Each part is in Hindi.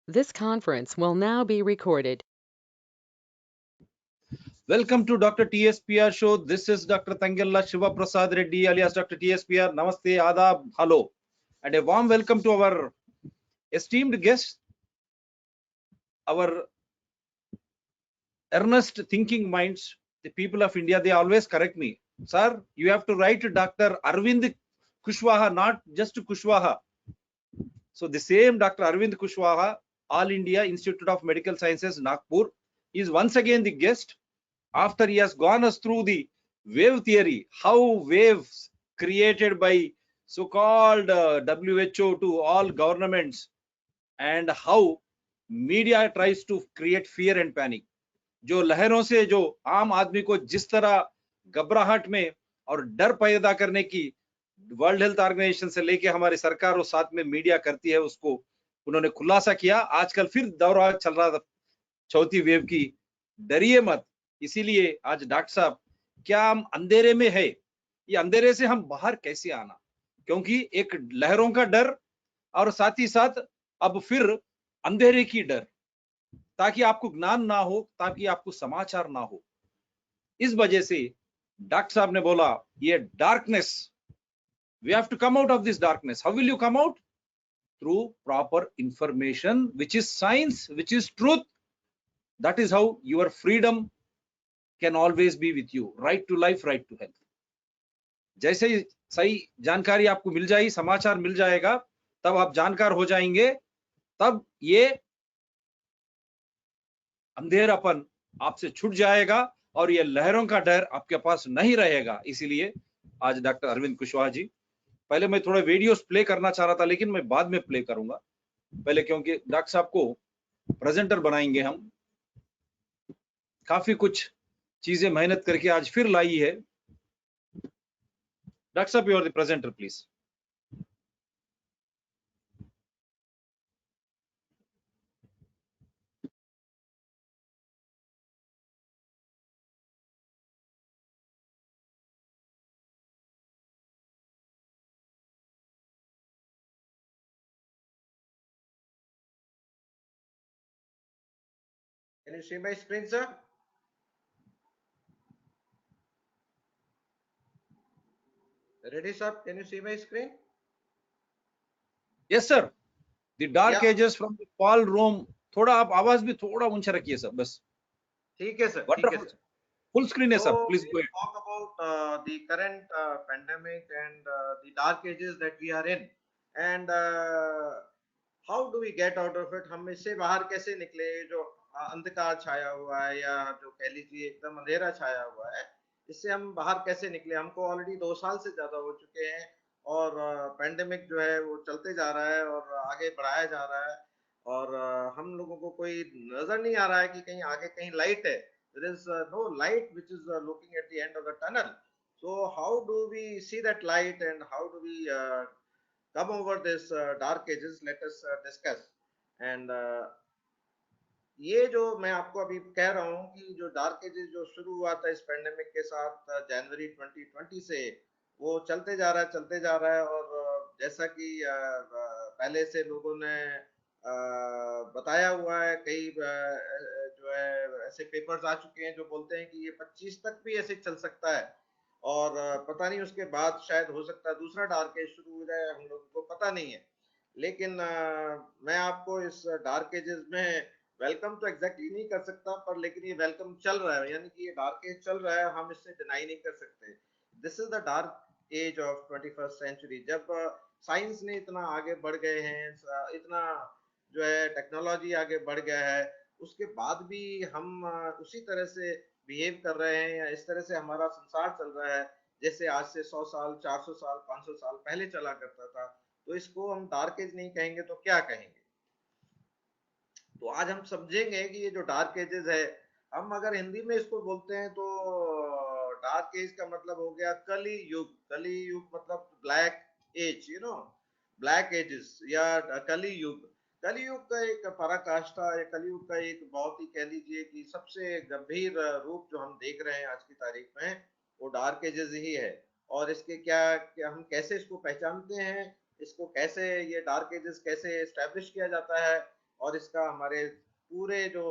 This conference will now be recorded. Welcome to Dr. TSPR show. This is Dr. Tangella Shiva Prasad Reddy alias Dr. TSPR. Namaste, Adab, hello. And a warm welcome to our esteemed guest, our earnest thinking minds, the people of India. They always correct me. Sir, you have to write Dr. Arvind Kushwaha, not just Kushwaha. So the same Dr. Arvind Kushwaha, All India Institute of Medical Sciences, Nagpur, is once again the guest. After he has gone us through the wave theory, how waves created by so-called WHO to all governments, and how media tries to create fear and panic. जो लहरों से जो आम आदमी को जिस तरह घबराहट में और डर पैदा करने की वर्ल्ड हेल्थ ऑर्गेनाइजेशन से लेके हमारी सरकार और साथ में मीडिया करती है, उसको उन्होंने खुलासा किया। आजकल फिर दौर चल रहा था चौथी वेव की, डरिए मत। इसीलिए आज डॉक्टर साहब, क्या हम अंधेरे में है? ये अंधेरे से हम बाहर कैसे आना? क्योंकि एक लहरों का डर और साथ ही साथ अब फिर अंधेरे की डर, ताकि आपको ज्ञान ना हो, ताकि आपको समाचार ना हो। इस वजह से डॉक्टर साहब ने बोला ये darkness, we have to come out of this darkness. How will you come out? Through proper information which is science, which is truth. That is how your freedom can always be with you. Right to life, right to health. जैसे ही सही जानकारी आपको मिल जाएगी, समाचार मिल जाएगा, तब आप जानकार हो जाएंगे, तब ये अंधेरापन आपसे छूट जाएगा और ये लहरों का डर आपके पास नहीं रहेगा। इसीलिए आज डॉक्टर अरविंद कुशवाहा जी, पहले मैं थोड़ा वीडियोस प्ले करना चाह रहा था, लेकिन मैं बाद में प्ले करूंगा पहले, क्योंकि डॉक्टर साहब को प्रेजेंटर बनाएंगे हम। काफी कुछ चीजें मेहनत करके आज फिर लाई है। डॉक्टर साहब, you are the presenter please. Can you see my screen, sir? Ready, sir? Can you see my screen? Yes sir. The dark Yeah. Ages from the Paul Rome. थोड़ा आप आवाज भी थोड़ा ऊंचा रखिए सर, बस। ठीक है सर, ठीक है वंडरफुल। सर। फुल स्क्रीन है So sir, please go we'll ahead. talk about the current pandemic and the dark ages that we are in, and how do we get out of it? हम इससे बाहर कैसे निकले? जो अंधकार छाया हुआ है, या जो कह लीजिए एकदम अंधेरा छाया हुआ है, इससे हम बाहर कैसे निकले? हमको ऑलरेडी 2 साल से ज्यादा हो चुके हैं और पैंडेमिक जो है वो चलते जा रहा है और आगे बढ़ाया जा रहा है, और हम लोगों को कोई नजर नहीं आ रहा है कि कहीं आगे कहीं लाइट है। There is no light which is looking at the end of the tunnel. So how do we see that light, and how do we come over this dark ages? Let us discuss. And ये जो मैं आपको अभी कह रहा हूँ कि जो डार्क एजेस जो शुरू हुआ था इस पेंडेमिक के साथ जनवरी 2020 से, वो चलते जा रहा है, चलते जा रहा है। और जैसा कि पहले से लोगों ने बताया हुआ है, कई जो है ऐसे पेपर्स आ चुके हैं जो बोलते हैं कि ये 25 तक भी ऐसे चल सकता है, और पता नहीं उसके बाद शायद हो सकता है दूसरा डार्क एज शुरू हो जाए, हम लोगों को पता नहीं है। लेकिन मैं आपको इस डार्क एजेस में वेलकम तो एग्जैक्टली नहीं कर सकता, पर लेकिन ये वेलकम चल रहा है, यानी कि ये डार्क एज चल रहा है, हम इससे डिनाई नहीं कर सकते। This is the dark age of 21st century, जब साइंस ने इतना आगे बढ़ गए हैं, इतना जो है टेक्नोलॉजी आगे बढ़ गया है, उसके बाद भी हम उसी तरह से बिहेव कर रहे हैं, या इस तरह से हमारा संसार चल रहा है जैसे आज से 100 साल, 400 साल, 500 साल पहले चला करता था। तो इसको हम डार्क एज नहीं कहेंगे तो क्या कहेंगे? तो आज हम समझेंगे कि ये जो डार्क एजेस है, हम अगर हिंदी में इसको बोलते हैं तो डार्क एज का मतलब हो गया कली युग। कली युग मतलब ब्लैक एज, ब्लैक एजेस या कली युग। कलयुग का एक पराकाष्ठा या कलयुग का एक बहुत ही कह लीजिए कि सबसे गंभीर रूप जो हम देख रहे हैं आज की तारीख में, वो डार्क एजेस ही है। और इसके क्या हम कैसे इसको पहचानते हैं, इसको कैसे ये डार्क एजेस कैसे एस्टेब्लिश किया जाता है, और इसका हमारे पूरे जो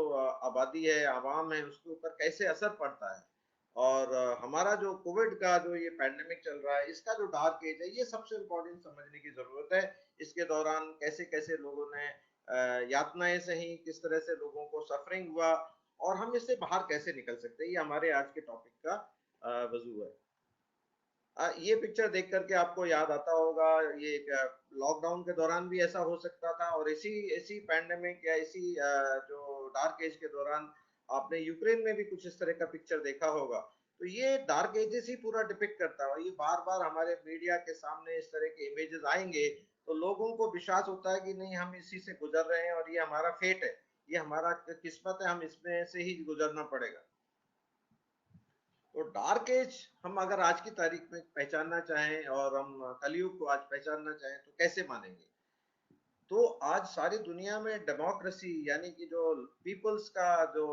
आबादी है, आवाम है, उसके ऊपर कैसे असर पड़ता है। और हमारा जो कोविड का जो ये पैंडेमिक चल रहा है, इसका जो डार्क एज है, ये सबसे इम्पोर्टेंट समझने की जरूरत है। इसके दौरान कैसे कैसे लोगों ने यातनाएं सही, किस तरह से लोगों को सफरिंग हुआ, और हम इससे बाहर कैसे निकल सकते हैं, ये हमारे आज के टॉपिक का वजू है। ये पिक्चर देख करके आपको याद आता होगा, ये लॉकडाउन के दौरान भी ऐसा हो सकता था, और इसी इसी पैंडेमिक या इसी जो डार्क एज के दौरान आपने यूक्रेन में भी कुछ इस तरह का पिक्चर देखा होगा। तो ये डार्क एजेस ही पूरा डिपिक्ट करता है, और ये बार बार हमारे मीडिया के सामने इस तरह के इमेजेस आएंगे, तो लोगों को विश्वास होता है कि नहीं, हम इसी से गुजर रहे हैं और ये हमारा फेट है, ये हमारा किस्मत है, हम इसमें से ही गुजरना पड़ेगा। तो डार्क एज हम अगर आज की तारीख में पहचानना चाहें और हम कलयुग को आज पहचानना चाहें तो कैसे मानेंगे? तो आज सारी दुनिया में डेमोक्रेसी यानी कि जो पीपल्स का जो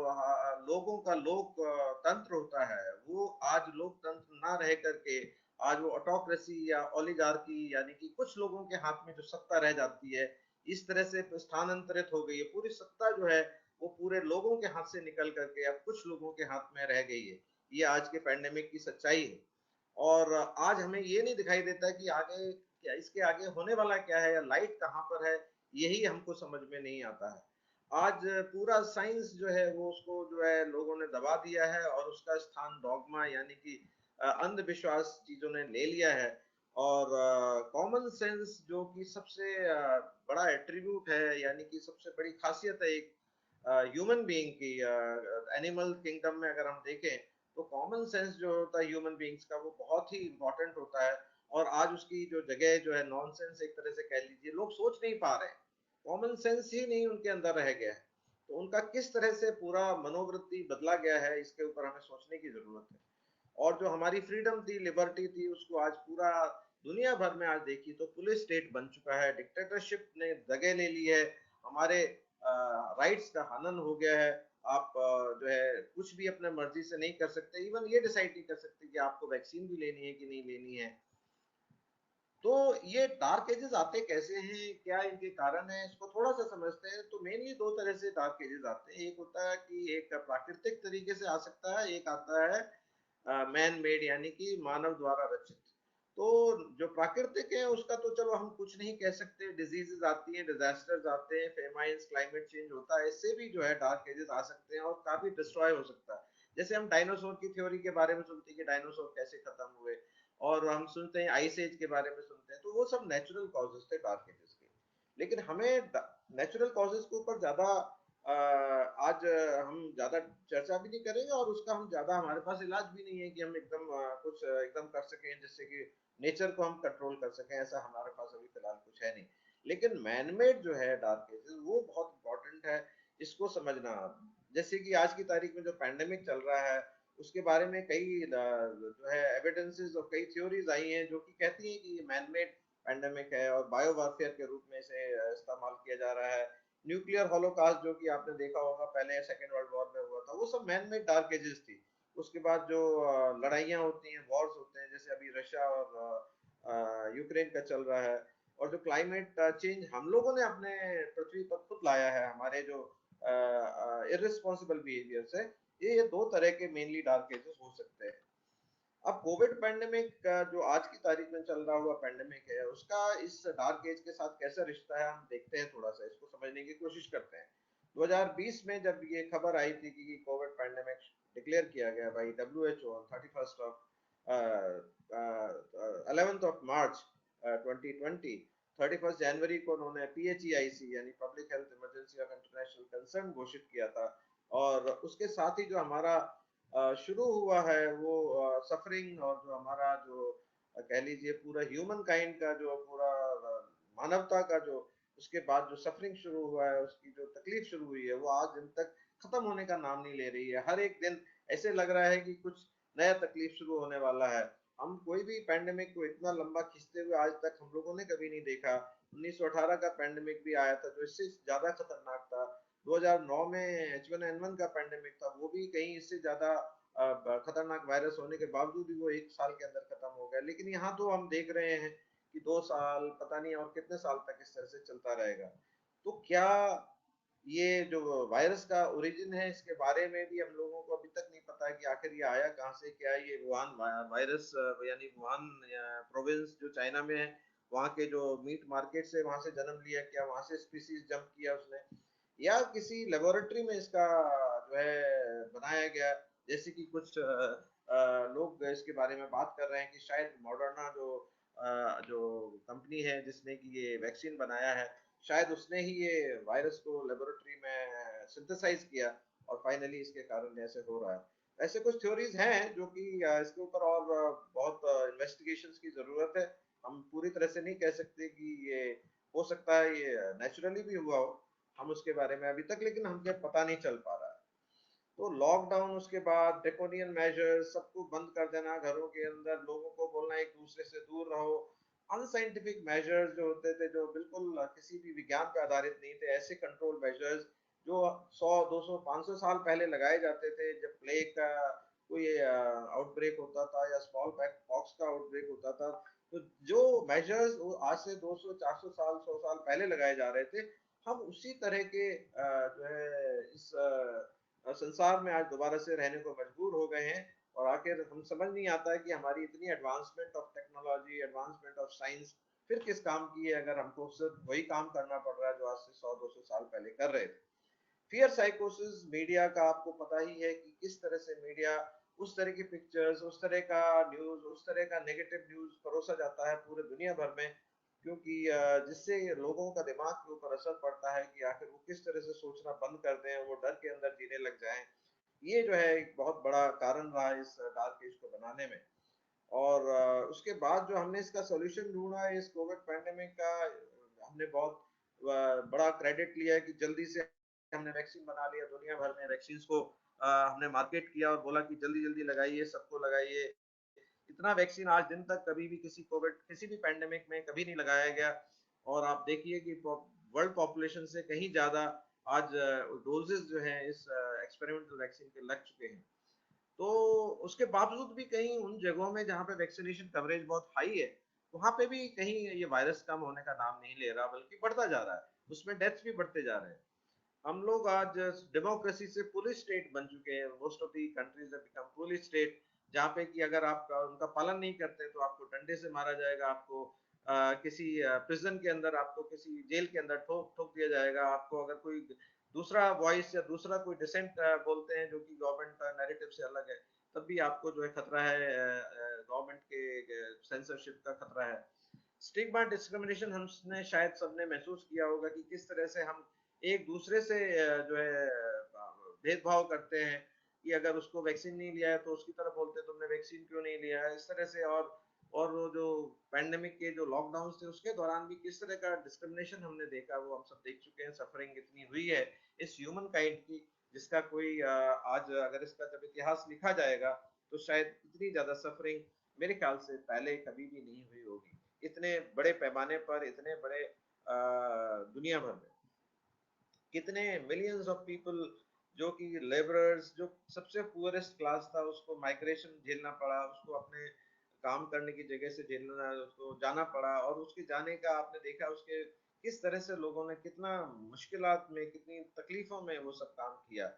लोगों का लोक तंत्र होता है, वो आज लोकतंत्र ना रह करके आज वो ऑटोक्रेसी या ओलिगार्की यानी कि कुछ लोगों के हाथ में जो सत्ता रह जाती है, इस तरह से स्थानांतरित हो गई है। पूरी सत्ता जो है वो पूरे लोगों के हाथ से निकल करके अब कुछ लोगों के हाथ में रह गई है। ये आज के पैंडेमिक की सच्चाई है। और आज हमें ये नहीं दिखाई देता कि आगे क्या, इसके आगे होने वाला क्या है, या लाइट कहाँ पर है, यही हमको समझ में नहीं आता है। आज पूरा साइंस जो है वो उसको जो है लोगों ने दबा दिया है, और उसका स्थान डॉगमा यानी कि अंधविश्वास चीजों ने ले लिया है। और कॉमन सेंस जो कि सबसे बड़ा एट्रीब्यूट है, यानी कि सबसे बड़ी खासियत है एक ह्यूमन बीइंग की, एनिमल किंगडम में अगर हम देखें तो कॉमन सेंस जो होता है ह्यूमन बीइंग्स का, वो बहुत ही इंपॉर्टेंट होता है। और आज उसकी जो जगह जो है नॉनसेंस एक तरह से कह लीजिए, लोग सोच नहीं पा रहे, कॉमन सेंस ही नहीं उनके अंदर रह गया है। तो उनका किस तरह से पूरा मनोवृत्ति बदला गया है, इसके ऊपर हमें सोचने की जरूरत है। और जो हमारी फ्रीडम थी, लिबर्टी थी, उसको आज पूरा दुनिया भर में आज देखिए तो पुलिस स्टेट बन चुका है, डिक्टेटरशिप ने जगह ले ली है, हमारे राइट्स का हनन हो गया है। आप जो है कुछ भी अपने मर्जी से नहीं कर सकते, इवन ये डिसाइड नहीं कर सकते कि आपको वैक्सीन भी लेनी है कि नहीं लेनी है। तो ये डार्क एजेस आते कैसे हैं, क्या इनके कारण है, इसको थोड़ा सा समझते हैं। तो मेनली दो तरह से डार्क एजेस आते हैं। एक होता है कि एक प्राकृतिक तरीके से आ सकता है, एक आता है मैन मेड यानी कि मानव द्वारा रचित। तो जो प्राकृतिक है उसका तो चलो हम कुछ नहीं कह सकते, डिजीजेस आती हैं, डिजास्टर्स आते हैं, फेमाइंस, क्लाइमेट चेंज होता है, इससे भी जो है डार्क एजेस आ सकते हैं और काफी डिस्ट्रॉय हो सकता है। जैसे हम डायनासोर की थ्योरी के बारे में सुनते हैं कि डायनासोर कैसे खत्म हुए, और हम सुनते हैं आइस एज के बारे में सुनते हैं, तो वो सब नेचुरल कॉजेस थे डार्क एजेस के। लेकिन हमें नेचुरल कॉजेस के ऊपर ज्यादा आज हम ज्यादा चर्चा भी नहीं करेंगे, और उसका हम ज्यादा, हमारे पास इलाज भी नहीं है कि हम एकदम कुछ एकदम कर सकें जिससे कि नेचर को हम कंट्रोल कर सकें, ऐसा हमारे पास अभी फिलहाल कुछ है नहीं। लेकिन मैनमेड जो है डार्क एजेस, वो बहुत इंपॉर्टेंट है इसको समझना। जैसे कि आज की तारीख में जो पैंडेमिक चल रहा है, उसके बारे में कई जो है एविडेंसेस और कई थ्योरीज आई हैं जो कि कहती हैं कि ये मैनमेड पैंडेमिक है और बायो वारफेयर के रूप में इसे इस्तेमाल किया जा रहा है। न्यूक्लियर हॉलोकास्ट जो कि आपने देखा होगा पहले सेकेंड वर्ल्ड वॉर में हुआ था, वो सब मैन मेड डार्क एजेस थी। उसके बाद जो लड़ाइयाँ होती हैं, वॉर्स होते हैं, जैसे अभी रशिया और यूक्रेन का चल रहा है, और जो क्लाइमेट चेंज हम लोगों ने अपने पृथ्वी पर खुद लाया है, हमारे जो इररिस्पॉन्सिबल बिहेवियर से, ये दो तरह के मेनली डार्क एजेस हो सकते हैं। अब कोविड पैंडेमिक का जो आज की तारीख में चल रहा हुआ पैंडेमिक है, उसका इस डार्क एज के साथ कैसा रिश्ता है, हम देखते हैं, थोड़ा सा इसको समझने की कोशिश करते हैं। 2020 में जब ये खबर आई थी कि कोविड पैंडेमिक डिक्लेयर किया गया by WHO on 31st of 11th of March 2020, 31st जनवरी को उन्होंने PHEIC यानी public health emergency of international concern घोषित किया था। और उसके साथ ही जो हमारा शुरू हुआ है वो सफरिंग, और जो हमारा जो कह लीजिए पूरा ह्यूमन काइंड का जो पूरा मानवता का जो उसके बाद जो सफरिंग शुरू हुआ है, उसकी जो तकलीफ शुरू हुई है, वो आज दिन तक खत्म होने का नाम नहीं ले रही है। हर एक दिन ऐसे लग रहा है कि कुछ नया तकलीफ शुरू होने वाला है। हम कोई भी पैंडेमिक को इतना लंबा खींचते हुए आज तक हम लोगों ने कभी नहीं देखा। 1918 का पैंडेमिक भी आया था जो इससे ज्यादा खतरनाक था। 2009 में H1N1 का पैंडेमिक था, वो भी कहीं इससे ज्यादा खतरनाक वायरस होने के बावजूद भी वो एक साल के अंदर खत्म हो गया। लेकिन यहाँ तो हम देख रहे हैं कि 2 साल, पता नहीं और कितने साल तक इस तरह से चलता रहेगा। तो क्या ये जो वायरस का ओरिजिन है इसके बारे में भी हम लोगों को अभी तक नहीं पता कि आखिर ये आया कहाँ से, क्या ये वुहान वायरस यानी वुहान प्रोविंस जो चाइना में है वहाँ के जो मीट मार्केट से वहाँ से जन्म लिया, क्या वहाँ से स्पीसीज जंप किया उसने, या किसी लेबोरेटरी में इसका जो है बनाया गया, जैसे कि कुछ लोग इसके बारे में बात कर रहे हैं कि शायद मॉडर्ना जो कंपनी है जिसने कि ये वैक्सीन बनाया है, शायद उसने ही ये वायरस को लेबोरेटरी में सिंथेसाइज किया और फाइनली इसके कारण ऐसे हो रहा है। ऐसे कुछ थ्योरीज हैं जो कि इसके ऊपर और बहुत इन्वेस्टिगेशंस की जरूरत है। हम पूरी तरह से नहीं कह सकते कि ये हो सकता है ये नेचुरली भी हुआ हो, हम उसके बारे में अभी तक लेकिन हमको पता नहीं चल पा रहा है। तो लॉकडाउन, उसके बाद ड्रेकोनियन मेजर्स, सबको बंद कर देना घरों के अंदर, लोगों को बोलना एक दूसरे से दूर रहो, अनसाइंटिफिक मेजर्स जो होते थे, जो बिल्कुल किसी भी विज्ञान पर आधारित नहीं थे, ऐसे कंट्रोल मेजर्स जो 100 200 500 साल पहले लगाए जाते थे, जब प्लेग का कोई आउटब्रेक होता था या स्मॉल पॉक्स का आउटब्रेक होता था, तो जो मेजर्स आज से 200 400 साल 100 साल पहले लगाए जा रहे थे, हम उसी तरह के जो है इस संसार में आज दोबारा से रहने को मजबूर हो गए हैं। और आखिर हम समझ नहीं आता है कि हमारी इतनी advancement of technology, advancement of science फिर किस काम की है, अगर हमको सिर्फ वही काम करना पड़ रहा है जो आज से 100 200 साल पहले कर रहे थे। फियर साइकोसिस मीडिया का आपको पता ही है कि किस तरह से मीडिया उस तरह की पिक्चर्स, उस तरह का न्यूज, उस तरह का नेगेटिव न्यूज परोसा जाता है पूरे दुनिया भर में, क्योंकि जिससे लोगों का दिमाग के ऊपर असर पड़ता है कि आखिर वो किस तरह से सोचना बंद कर दें, वो डर के अंदर जीने लग जाएं। ये जो है एक बहुत बड़ा कारण रहा इस डार्क एज को बनाने में। और उसके बाद जो हमने इसका सॉल्यूशन ढूंढा है इस कोविड पैंडेमिक का, हमने बहुत बड़ा क्रेडिट लिया है कि जल्दी से हमने वैक्सीन बना लिया, दुनिया भर में वैक्सीन को हमने मार्केट किया और बोला कि जल्दी जल्दी लगाइए, सबको लगाइए। इतना वैक्सीन आज दिन तक कभी भी किसी कोविड किसी भी पैंडेमिक में कभी नहीं लगाया गया। और आप देखिए कि वर्ल्ड पॉपुलेशन से कहीं ज्यादा आज डोजेस जो हैं इस एक्सपेरिमेंटल वैक्सीन के लग चुके हैं। तो उसके बावजूद भी कहीं उन जगहों में जहाँ पे वैक्सीनेशन कवरेज बहुत हाई है, वहां पे भी कहीं ये वायरस कम होने का नाम नहीं ले रहा, बल्कि बढ़ता जा रहा है, उसमें डेथ्स भी बढ़ते जा रहे हैं। हम लोग आज डेमोक्रेसी से पुलिस स्टेट बन चुके हैं। Most of the countries have become police state, जहाँ पे कि अगर आप उनका पालन नहीं करते तो आपको डंडे से मारा जाएगा, आपको किसी प्रिजन के अंदर, आपको किसी जेल के अंदर ठोक ठोक दिया जाएगा। आपको अगर कोई दूसरा वॉइस या दूसरा कोई डिसेंट बोलते हैं जो कि गवर्नमेंट नैरेटिव से अलग है, तब भी आपको जो है खतरा है, गवर्नमेंट के सेंसरशिप का खतरा है। स्टिग्मा डिस्क्रिमिनेशन हमने शायद सबने महसूस किया होगा कि किस तरह से हम एक दूसरे से जो है भेदभाव करते हैं कि अगर उसको वैक्सीन नहीं लिया है तो उसकी तरफ बोलते हैं तुमने वैक्सीन क्यों नहीं लिया है, इस तरह से। और वो जो पैंडेमिक के जो लॉकडाउन थे उसके दौरान भी किस तरह का डिस्क्रिमिनेशन हमने देखा, वो हम सब देख चुके हैं। सफरिंग इतनी हुई है इस ह्यूमन काइंड की, जिसका कोई आज अगर इसका जब इतिहास लिखा जाएगा तो शायद इतनी ज्यादा सफरिंग मेरे ख्याल से पहले कभी भी नहीं हुई होगी, इतने बड़े पैमाने पर, इतने बड़े दुनिया भर में। कितने मिलियंस ऑफ पीपल जो कि लेबरर्स, जो सबसे पुअरेस्ट क्लास था, उसको माइग्रेशन झेलना पड़ा, उसको अपने काम करने की जगह से झेलना, उसको जाना पड़ा। और उसके जाने का आपने देखा उसके किस तरह से लोगों ने कितना मुश्किलात में, कितनी तकलीफों में वो सब काम किया।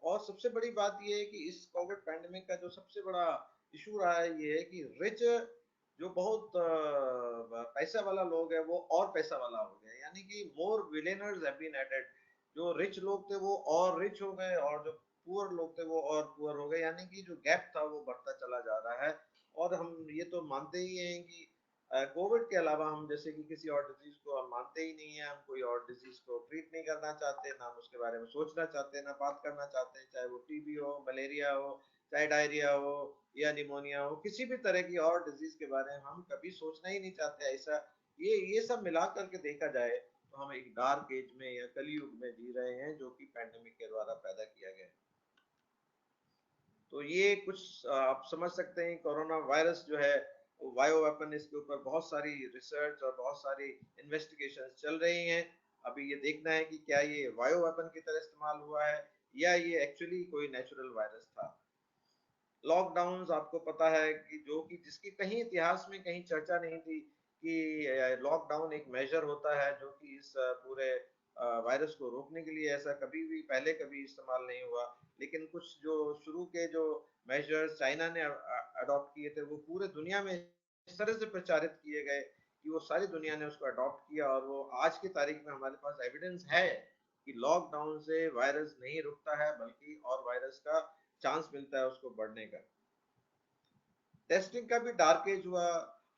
और सबसे बड़ी बात ये है कि इस कोविड पैंडेमिक का जो सबसे बड़ा इशू रहा है ये है कि रिच, जो बहुत पैसा वाला लोग है वो और पैसा वाला हो गया, यानी कि मोर विलेनर्स हैव बीन एडेड। जो रिच लोग थे वो और रिच हो गए और जो पुअर लोग थे वो और पुअर हो गए, यानी कि जो गैप था वो बढ़ता चला जा रहा है। और हम ये तो मानते ही हैं कि कोविड के अलावा हम जैसे कि किसी और डिजीज को हम मानते ही नहीं है, हम कोई और डिजीज को ट्रीट नहीं करना चाहते, ना हम उसके बारे में सोचना चाहते, ना बात करना चाहते, चाहे वो टीबी हो, मलेरिया हो, चाहे डायरिया हो या निमोनिया हो, किसी भी तरह की और डिजीज के बारे में हम कभी सोचना ही नहीं चाहते। ऐसा ये सब मिला करके देखा जाए तो हम एक डार्क एज में या कलयुग में जी रहे हैं, जो कि पैंडेमिक के द्वारा पैदा किया गया है। तो ये कुछ आप समझ सकते हैं। कोरोना वायरस जो है वो बायो वेपन, इसके ऊपर बहुत सारी रिसर्च और बहुत सारी इन्वेस्टिगेशन चल रही हैं। अभी ये देखना है कि क्या ये बायो वेपन की तरह इस्तेमाल हुआ है या ये एक्चुअली कोई नेचुरल वायरस था। लॉकडाउन आपको पता है कि जो कि जिसकी कहीं इतिहास में कहीं चर्चा नहीं थी कि लॉकडाउन एक मेजर होता है जो कि इस पूरे वायरस को रोकने के लिए ऐसा कभी भी पहले कभी इस्तेमाल नहीं हुआ, लेकिन कुछ जो शुरू के जो मेजर्स चाइना ने अडॉप्ट किए थे वो पूरे दुनिया में इस तरह से प्रचारित किए गए कि वो सारी दुनिया ने उसको अडॉप्ट किया, और वो आज की तारीख में हमारे पास एविडेंस है कि लॉकडाउन से वायरस नहीं रुकता है, बल्कि और वायरस का चांस मिलता है उसको बढ़ने का। टेस्टिंग का भी डार्क एज हुआ,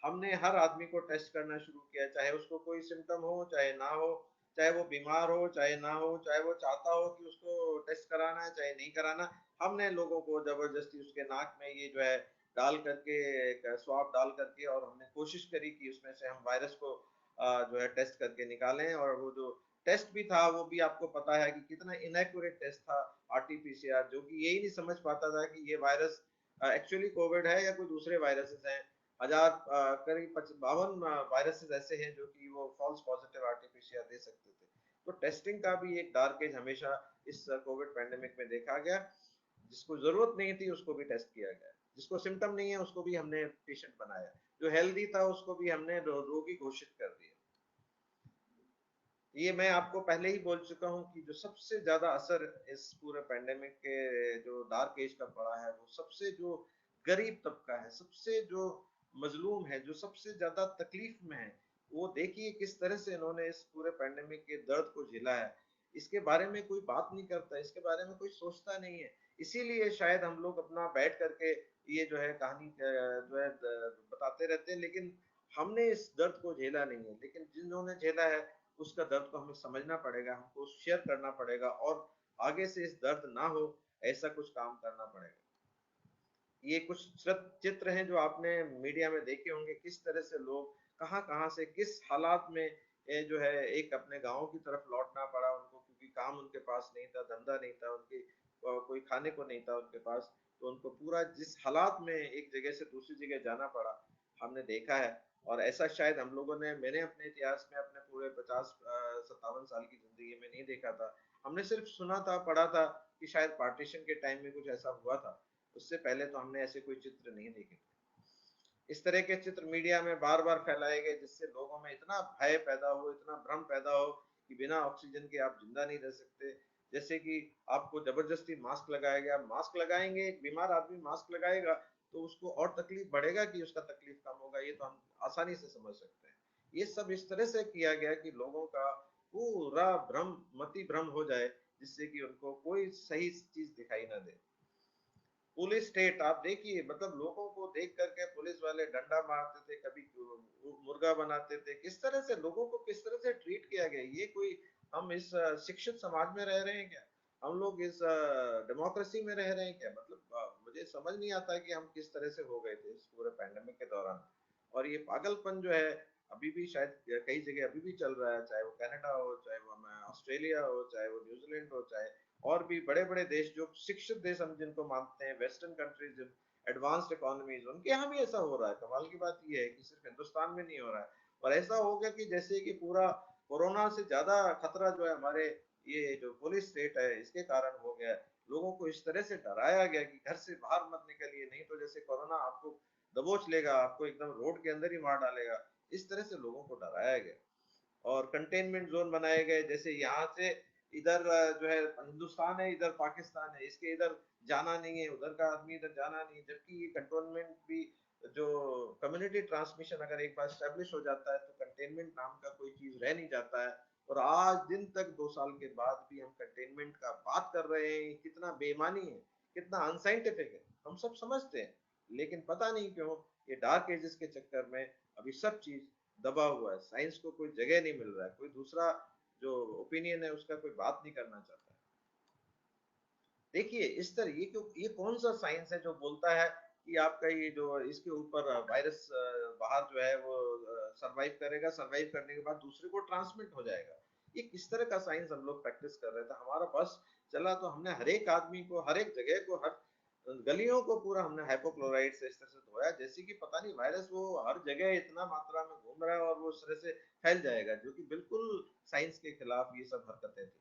हमने हर आदमी को टेस्ट करना शुरू किया, चाहे उसको कोई सिम्टम हो चाहे ना हो, चाहे वो बीमार हो चाहे ना हो, चाहे वो चाहता हो कि उसको टेस्ट कराना है चाहे नहीं कराना, हमने लोगों को जबरदस्ती उसके नाक में ये जो है डाल करके, एक स्वाब डाल करके, और हमने कोशिश करी कि उसमें से हम वायरस को जो है टेस्ट करके निकालें। और वो जो टेस्ट भी था वो भी आपको पता है कि कितना इनएक्यूरेट टेस्ट था, आरटीपीसीआर, जो कि यही नहीं समझ पाता था कि ये वायरस एक्चुअली कोविड है या कोई दूसरे वायरसेस हैं। हजार करीब 52 वायरसेस ऐसे हैं जो कि वो फॉल्स पॉजिटिव आरटीपीसीआर दे सकते थे। तो टेस्टिंग का भी एक डार्क एज हमेशा इस कोविड पैंडेमिक में देखा गया। जिसको जरूरत नहीं थी उसको भी टेस्ट किया गया, जिसको सिम्टम नहीं है उसको भी हमने पेशेंट बनाया, जो हेल्दी था उसको भी हमने रोगी घोषित कर दिया। ये मैं आपको पहले ही बोल चुका हूँ कि जो सबसे ज्यादा असर इस पूरे पैंडेमिक के जो डार्क एज का पड़ा है, वो सबसे जो गरीब तबका है, सबसे जो मजलूम है, जो सबसे ज्यादा तकलीफ में है, वो देखिए किस तरह से इन्होंने इस पूरे पैंडेमिक के दर्द को झेला है। इसके बारे में कोई बात नहीं करता, इसके बारे में कोई सोचता नहीं है। इसीलिए शायद हम लोग अपना बैठ करके ये जो है कहानी जो है बताते रहते हैं, लेकिन हमने इस दर्द को झेला नहीं है। लेकिन जिन्होंने झेला है उसका दर्द को हमें समझना पड़ेगा, हमको शेयर करना पड़ेगा, और आगे से इस दर्द ना हो ऐसा कुछ काम करना पड़ेगा। ये कुछ चित्र हैं जो आपने मीडिया में देखे होंगे, किस तरह से लोग कहाँ कहाँ से किस हालात में जो है एक अपने गाँव की तरफ लौटना पड़ा उनको, क्योंकि काम उनके पास नहीं था, धंधा नहीं था, उनकी कोई खाने को नहीं था उनके पास, तो उनको पूरा जिस हालात में एक जगह से दूसरी जगह जाना पड़ा हमने देखा है। और ऐसा शायद हम लोगों ने, मैंने अपने इतिहास में अपने पूरे 50-57 साल की जिंदगी में नहीं देखा था। हमने सिर्फ सुना था, पढ़ा था कि शायद पार्टीशन के टाइम में कुछ ऐसा हुआ था, उससे पहले तो हमने ऐसे कोई चित्र नहीं देखे। इस तरह के चित्र मीडिया में बार बार फैलाए गए, जिससे लोगों में इतना भय पैदा हो, इतना भ्रम पैदा हो कि बिना ऑक्सीजन के आप जिंदा नहीं रह सकते। जैसे कि आपको जबरदस्ती मास्क लगाया गया, मास्क लगाएंगे, एक बीमार आदमी मास्क लगाएगा तो उसको और तकलीफ बढ़ेगा कि उसका तकलीफ कम होगा, ये तो हम आसानी से समझ सकते हैं। ये सब इस तरह से किया गया कि लोगों का पूरा भ्रम, मति भ्रम हो जाए, जिससे कि उनको कोई सही चीज दिखाई ना दे। पुलिस स्टेट आप देखिए, मतलब लोगों को देख करके पुलिस वाले डंडा मारते थे, कभी मुर्गा बनाते थे, किस तरह से लोगों को किस तरह से ट्रीट किया गया। ये कोई, हम इस शिक्षित समाज में रह रहे हैं क्या? हम लोग इस डेमोक्रेसी में रह रहे हैं क्या? मतलब मुझे समझ नहीं आता कि हम किस तरह से हो गए थे इस पूरे पैंडेमिक के दौरान। और ये पागलपन जो है अभी भी शायद कई जगह अभी भी चल रहा है, चाहे वो कनाडा हो, चाहे वो ऑस्ट्रेलिया हो, चाहे वो न्यूजीलैंड हो, चाहे और भी बड़े बड़े देश जो शिक्षित देश हम जिनको मानते हैं, वेस्टर्न कंट्रीज, एडवांस्ड इकोनॉमीज, उनके यहाँ भी ऐसा हो रहा है। कमाल की बात यह है कि सिर्फ हिंदुस्तान में नहीं हो रहा है। और ऐसा हो गया कि जैसे कि पूरा कोरोना से ज्यादा खतरा जो है हमारे ये जो पुलिस स्टेट है इसके कारण हो गया है। लोगों को इस तरह से डराया गया कि घर से बाहर मत निकलिए, नहीं तो जैसे कोरोना आपको दबोच लेगा, आपको एकदम रोड के अंदर ही मार डालेगा। इस तरह से लोगों को डराया गया। और कंटेनमेंट जोन बनाए गए, जैसे यहाँ से इधर जो है हिंदुस्तान है, इधर पाकिस्तान है, इसके इधर जाना नहीं है, उधर का आदमी इधर जाना नहीं है। जबकि ये कंटोनमेंट भी जो कम्युनिटी ट्रांसमिशन अगर एक बार स्टैब्लिश हो जाता है तो कंटेनमेंट नाम का कोई चीज रह नहीं जाता है। और आज दिन तक 2 साल के बाद भी हम कंटेनमेंट का बात कर रहे हैं, कितना बेईमानी है, कितना अनसाइंटिफिक है, हम सब समझते हैं। लेकिन पता नहीं क्यों ये डार्क एजेस के चक्कर में अभी सब चीज दबा हुआ है, साइंस को कोई जगह नहीं मिल रहा है, कोई दूसरा जो ओपिनियन है उसका कोई बात नहीं करना चाहता है। देखिए इस तरह ये कौन सा साइंस है जो बोलता है कि आपका ये जो इसके ऊपर वायरस बाहर जो है वो सरवाइव करेगा, सरवाइव करने के बाद दूसरे को ट्रांसमिट हो जाएगा। ये किस तरह का साइंस हम लोग प्रैक्टिस कर रहे थे? हमारा बस चला तो हमने हर एक आदमी को, हर एक जगह को, हर गलियों को पूरा हमने हाइपोक्लोराइड से इस तरह से धोया, जैसे कि पता नहीं वायरस वो हर जगह इतना मात्रा में घूम रहा है और वो इस तरह से फैल जाएगा, जो कि बिल्कुल साइंस के खिलाफ ये सब हरकतें थी।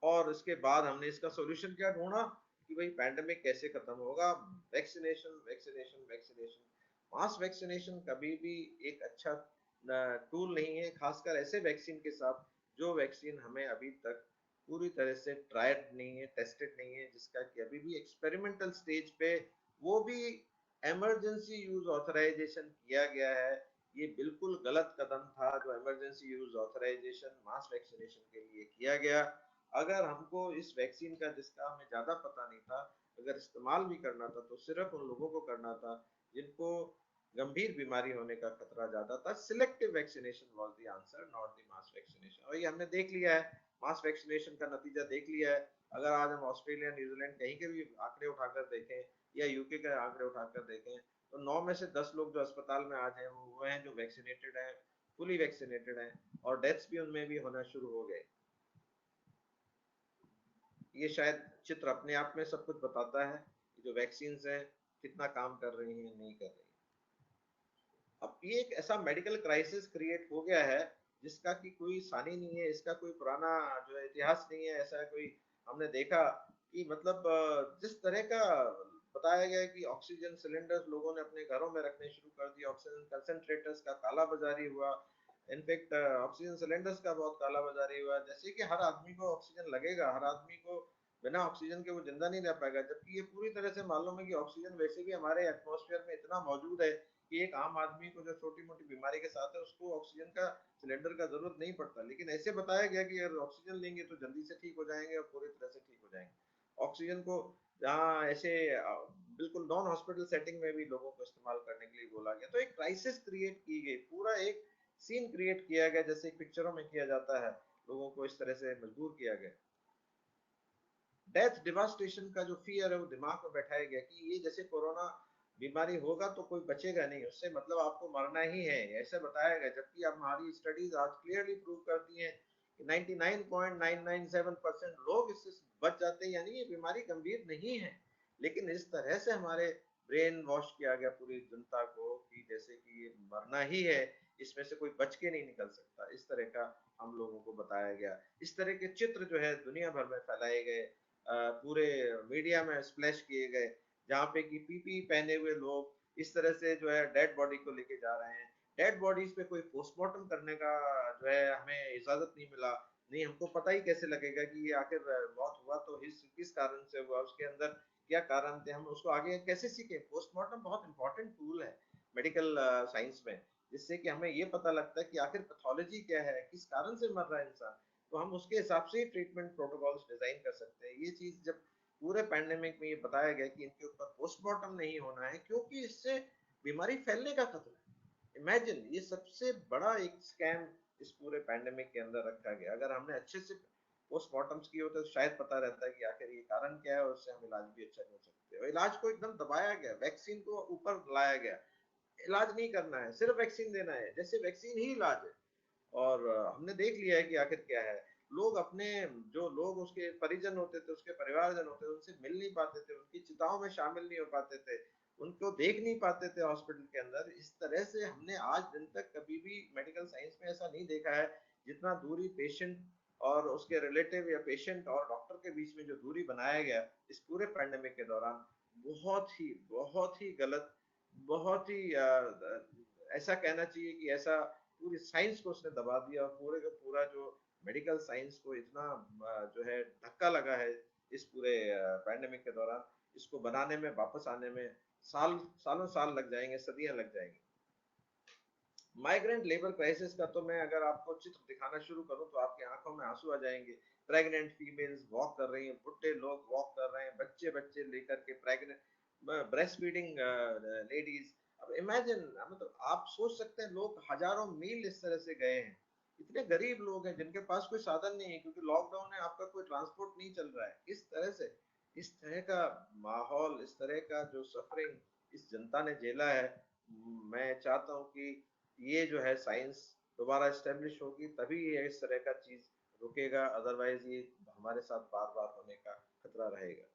और इसके बाद हमने इसका सॉल्यूशन क्या ढूंढा कि भाई पैंडेमिक कैसे खत्म होगा? Vaccination, vaccination, vaccination. Mass vaccination कभी भी एक अच्छा टूल नहीं है, खासकर ऐसे वैक्सीन के साथ जो वैक्सीन हमें अभी तक पूरी तरह से ट्राइड नहीं है, टेस्टेड नहीं है, जिसका कि अभी भी एक्सपेरिमेंटल स्टेज पे, वो भी इमरजेंसी यूज ऑथराइजेशन किया गया है। ये बिल्कुल गलत कदम था जो emergency use authorization mass vaccination के लिए किया गया। अगर हमको इस वैक्सीन का, जिसका हमें ज्यादा पता नहीं था, अगर इस्तेमाल भी करना था तो सिर्फ उन लोगों को करना था जिनको गंभीर बीमारी होने का खतरा ज्यादा था। Selective vaccination was the answer, not the mass vaccination. और ये हमने देख लिया है, मास वैक्सीनेशन का नतीजा देख लिया है। अगर आज हम ऑस्ट्रेलिया, न्यूजीलैंड कहीं के भी आंकड़े उठाकर देखें या यूके के आंकड़े उठाकर देखें, तो 9 में से 10 लोग जो अस्पताल में आज हैं वो हैं जो वैक्सीनेटेड हैं, फुली वैक्सीनेटेड हैं, और डेथ्स भी उनमें भी होना शुरू हो गए। ये शायद चित्र अपने आप में सब कुछ बताता है कि जो वैक्सीन है कितना काम कर रही है, नहीं कर रही है। अब ये एक ऐसा मेडिकल क्राइसिस क्रिएट हो गया है जिसका कि कोई सानी नहीं है, इसका कोई पुराना जो है इतिहास नहीं है। ऐसा कोई हमने देखा कि मतलब जिस तरह का बताया गया है कि ऑक्सीजन सिलेंडर्स लोगों ने अपने घरों में रखने शुरू कर दिए, ऑक्सीजन कंसंट्रेटर्स का काला बाजारी हुआ, इनफैक्ट ऑक्सीजन सिलेंडर्स का बहुत काला बाजारी हुआ। जैसे कि हर आदमी को ऑक्सीजन लगेगा, हर आदमी को बिना ऑक्सीजन के वो जिंदा नहीं रह पाएगा, जबकि ये पूरी तरह से मालूम है कि ऑक्सीजन वैसे भी हमारे एटमॉस्फेयर में इतना मौजूद है कि एक आम आदमी को जो छोटी मोटी बीमारी के साथ है उसको ऑक्सीजन का सिलेंडर का जरूरत नहीं पड़ता। लेकिन ऐसे बताया गया कि अगर ऑक्सीजन लेंगे तो जल्दी से ठीक हो जाएंगे और पूरी तरह से ठीक हो जाएंगे। ऑक्सीजन को जहाँ ऐसे बिल्कुल नॉन हॉस्पिटल सेटिंग में भी लोगों को इस्तेमाल करने के लिए बोला गया, तो एक क्राइसिस क्रिएट की गई, पूरा एक सीन क्रिएट किया गया जैसे पिक्चरों में किया जाता है, लोगों को इस तरह से मजबूर किया गया। डेथ डिवास्टेशन का जो फियर है वो दिमाग में बैठाया गया कि ये जैसे कोरोना बीमारी होगा तो कोई बचेगा नहीं, उससे मतलब आपको मरना ही है, ऐसे बताया गया। जबकि अब हमारी स्टडीज आज क्लियरली प्रूव करती हैं कि 99.997% लोग इससे बच जाते हैं, यानी ये बीमारी गंभीर नहीं है। लेकिन इस तरह से हमारे ब्रेन वॉश किया गया पूरी जनता को कि जैसे कि ये मरना ही है, इसमें से कोई बच के नहीं निकल सकता, इस तरह का हम लोगों को बताया गया। इस तरह के चित्र जो है दुनिया भर में फैलाए गए, पूरे मीडिया में स्प्लैश किए गए, जहाँ पे कि पीपी पहने हुए लोग इस तरह से जो है डेड बॉडी को लेके जा रहे हैं। डेड बॉडीज पे कोई पोस्टमार्टम करने का जो है हमें इजाजत नहीं मिला। नहीं, हमको पता ही कैसे लगेगा कि ये आखिर मौत हुआ तो किस कारण से हुआ, उसके अंदर क्या कारण थे, हम उसको आगे कैसे सीखें। पोस्टमार्टम बहुत इंपॉर्टेंट टूल है मेडिकल साइंस में, जिससे कि हमें ये पता लगता है कि आखिर पैथोलॉजी क्या है, किस कारण से मर रहा है इंसान, तो हम उसके हिसाब से ट्रीटमेंट प्रोटोकॉल्स डिजाइन कर सकते हैं। ये चीज जब पूरे पैंडेमिक में ये बताया गया कि इनके ऊपर पोस्टमार्टम नहीं होना है क्योंकि इससे बीमारी फैलने का खतरा है। इमेजिन, ये सबसे बड़ा एक स्कैम इस पूरे पैंडेमिक के अंदर रखा गया। अगर हमने अच्छे से पोस्टमार्टम्स किए होते तो शायद पता रहता है कि आखिर ये कारण क्या है और उससे हम इलाज भी अच्छा कर सकते हैं। इलाज को एकदम दबाया गया, वैक्सीन को ऊपर लाया गया, इलाज नहीं करना है, सिर्फ वैक्सीन देना है, जैसे वैक्सीन ही इलाज है। और हमने देख लिया है कि आखिर क्या है। लोग अपने, जो लोग उसके परिजन होते थे, उसके परिवारजन होते थे, उनसे मिल नहीं पाते थे, उनकी चिताओं में शामिल नहीं हो पाते थे, उनको देख नहीं पाते थे हॉस्पिटल के अंदर। इस तरह से हमने आज दिन तक कभी भी मेडिकल साइंस में ऐसा नहीं देखा है। जितना दूरी पेशेंट और उसके रिलेटिव या पेशेंट और डॉक्टर के बीच में जो दूरी बनाया गया इस पूरे पैंडेमिक के दौरान, बहुत ही गलत, बहुत ही ऐसा कहना चाहिए कि ऐसा पूरी साइंस को उसने दबा दिया, और पूरे का पूरा जो मेडिकल साइंस को इतना जो है धक्का लगा है इस पूरे पैंडेमिक के दौरान, इसको बनाने में, वापस आने में सालों साल लग जाएंगे, सदियां लग जाएंगी। माइग्रेंट लेबर क्राइसिस का तो मैं अगर आपको चित्र दिखाना शुरू करूं तो आपकी आंखों में आंसू आ जाएंगे। प्रेग्नेंट फीमेल्स वॉक कर रही हैं, बुढ़े लोग वॉक कर रहे हैं, बच्चे बच्चे लेकर के, प्रेग्नेंट ब्रेस्ट फीडिंग लेडीज। अब इमेजिन, मतलब आप सोच सकते हैं लोग हजारों मील इस तरह से गए हैं। इतने गरीब लोग हैं जिनके पास कोई साधन नहीं है क्योंकि लॉकडाउन है, आपका कोई ट्रांसपोर्ट नहीं चल रहा है। इस तरह से, इस तरह का माहौल, इस तरह का जो सफरिंग इस जनता ने झेला है, मैं चाहता हूँ कि ये जो है साइंस दोबारा स्टेब्लिश होगी तभी ये इस तरह का चीज रुकेगा, अदरवाइज ये हमारे साथ बार बार होने का खतरा रहेगा।